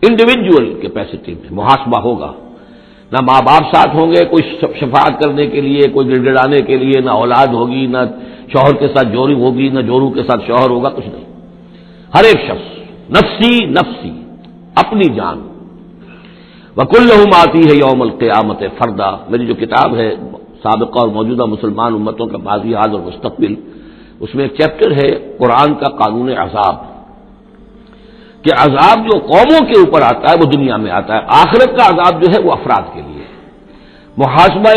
S2: انڈیویجول کیپیسٹی میں محاسبہ ہوگا. نہ ماں باپ ساتھ ہوں گے کوئی شفاعت کرنے کے لیے, کوئی گڑگڑانے کے لیے, نہ اولاد ہوگی, نہ شوہر کے ساتھ جوری ہوگی, نہ جورو کے ساتھ شوہر ہوگا, کچھ نہیں. ہر ایک شخص نفسی نفسی, اپنی جان. وکلہم آتی ہے یوم القیامت فردا. میری جو کتاب ہے سابقہ اور موجودہ مسلمان امتوں کا ماضی حال اور مستقبل, اس میں ایک چیپٹر ہے قرآن کا قانون عذاب, کہ عذاب جو قوموں کے اوپر آتا ہے وہ دنیا میں آتا ہے. آخرت کا عذاب جو ہے وہ افراد کے لیے ہے. محاسبہ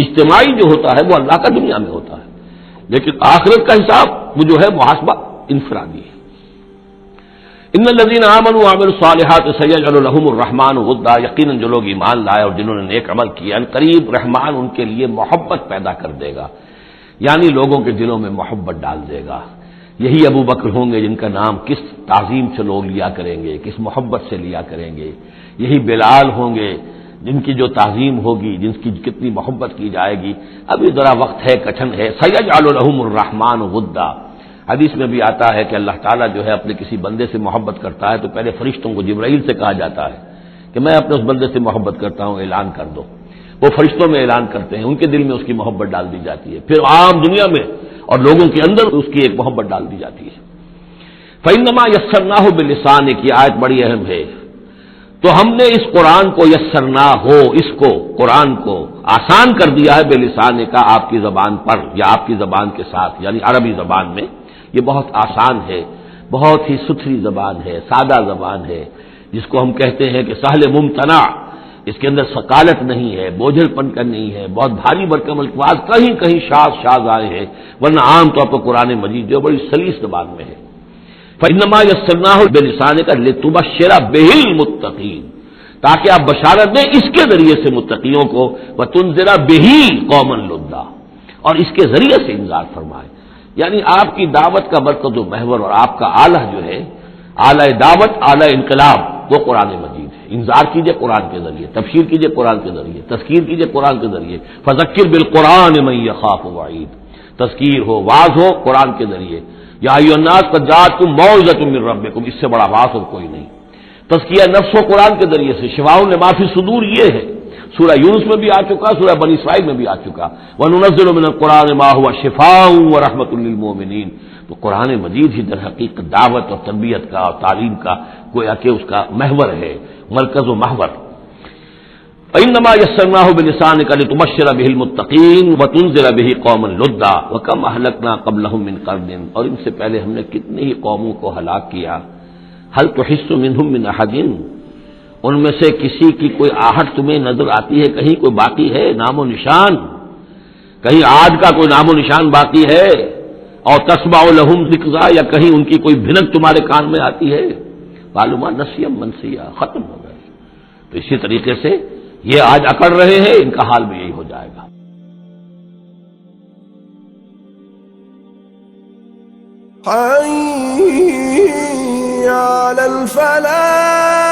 S2: اجتماعی جو ہوتا ہے وہ اللہ کا دنیا میں ہوتا ہے, لیکن آخرت کا حساب وہ جو ہے محاسبہ انفرادی ہے. ان الذین آمنوا وعملوا الصالحات سیجعل لهم الرحمن ودا, یقیناً جو لوگ ایمان لائے اور جنہوں نے نیک عمل کیا, ان قریب رحمان ان کے لیے محبت پیدا کر دے گا, یعنی لوگوں کے دلوں میں محبت ڈال دے گا. یہی ابو بکر ہوں گے جن کا نام کس تعظیم سے لوگ لیا کریں گے, کس محبت سے لیا کریں گے. یہی بلال ہوں گے جن کی جو تعظیم ہوگی, جن کی کتنی محبت کی جائے گی. ابھی ذرا وقت ہے, کٹھن ہے. سیجعل لهم الرحمن ودا, حدیث میں بھی آتا ہے کہ اللہ تعالیٰ جو ہے اپنے کسی بندے سے محبت کرتا ہے تو پہلے فرشتوں کو, جبرائیل سے کہا جاتا ہے کہ میں اپنے اس بندے سے محبت کرتا ہوں, اعلان کر دو. وہ فرشتوں میں اعلان کرتے ہیں, ان کے دل میں اس کی محبت ڈال دی جاتی ہے. پھر عام دنیا میں اور لوگوں کے اندر اس کی ایک محبت ڈال دی جاتی ہے. فإنما یسرناہ بلسانک, کی آیت بڑی اہم ہے. تو ہم نے اس قرآن کو یسرنا ہو, اس کو قرآن کو آسان کر دیا ہے بلسانک کا, آپ کی زبان پر یا آپ کی زبان کے ساتھ, یعنی عربی زبان میں. یہ بہت آسان ہے, بہت ہی ستھری زبان ہے, سادہ زبان ہے, جس کو ہم کہتے ہیں کہ سہل ممتنع. اس کے اندر ثقالت نہیں ہے، بوجھل پن کا نہیں ہے، بہت بھاری بھرکم الفاظ کہیں کہیں شاذ آئے ہیں، ورنہ عام طور پر قرآن مجید جو بڑی سلیس زبان میں ہے۔ فإنما يسرناه بلسانك لتبشر به المتقين، تاکہ آپ بشارت دیں اس کے ذریعے سے متقیوں کو، وتنذر به قوما لدا، اور اس کے ذریعے سے انذار فرمائے۔ یعنی آپ کی دعوت کا مرکز و محور اور آپ کا آلہ جو ہے، آلہ دعوت، آلہ انقلاب، وہ قرآن مجید ہے۔ انذار کیجئے قرآن کے ذریعے، تبشیر کیجئے قرآن کے ذریعے، تذکیر کیجئے قرآن کے ذریعے۔ فذکر بالقرآن من یخاف وعید، تذکیر ہو، واعظ ہو قرآن کے ذریعے۔ یا ایھا الناس قد جاءتکم موعظۃ من ربکم، اس سے بڑا واعظ اور کوئی نہیں۔ تزکیہ نفس و قرآن کے ذریعے سے، شفاء لما فی الصدور یہ ہے، سورہ یونس میں بھی آ چکا، سورہ بنی اسرائیل میں بھی آ چکا، وَنُنَزِّلُ مِنَ الْقُرْآنِ مَا هُوَ شِفَاءٌ وَرَحْمَةٌ لِّلْمُؤْمِنِينَ۔ تو قرآن مجید ہی در حقیقت دعوت اور تربیت کا اور تعلیم کا گویا کہ اس کا محور ہے، مرکز و محور۔ فإنما يسرناه بلسانك لتبشر به المتقين وتنذر به قوما لدا وكم أهلكنا قبلهم من قرن، اور ان سے پہلے ہم نے کتنی ہی قوموں کو ہلاک کیا۔ هل تحس منهم من أحد، ان میں سے کسی کی کوئی آہٹ تمہیں نظر آتی ہے؟ کہیں کوئی باقی ہے نام و نشان؟ کہیں عاد کا کوئی نام و نشان باقی ہے؟ اور تسمع لهم ذکرا، یا کہیں ان کی کوئی بھنک تمہارے کان میں آتی ہے؟ معلومہ نسیم منسیہ، ختم ہو گئے۔ تو اسی طریقے سے یہ آج اکڑ رہے ہیں، ان کا حال بھی یہی ہو جائے گا۔
S3: حي على الفلاح۔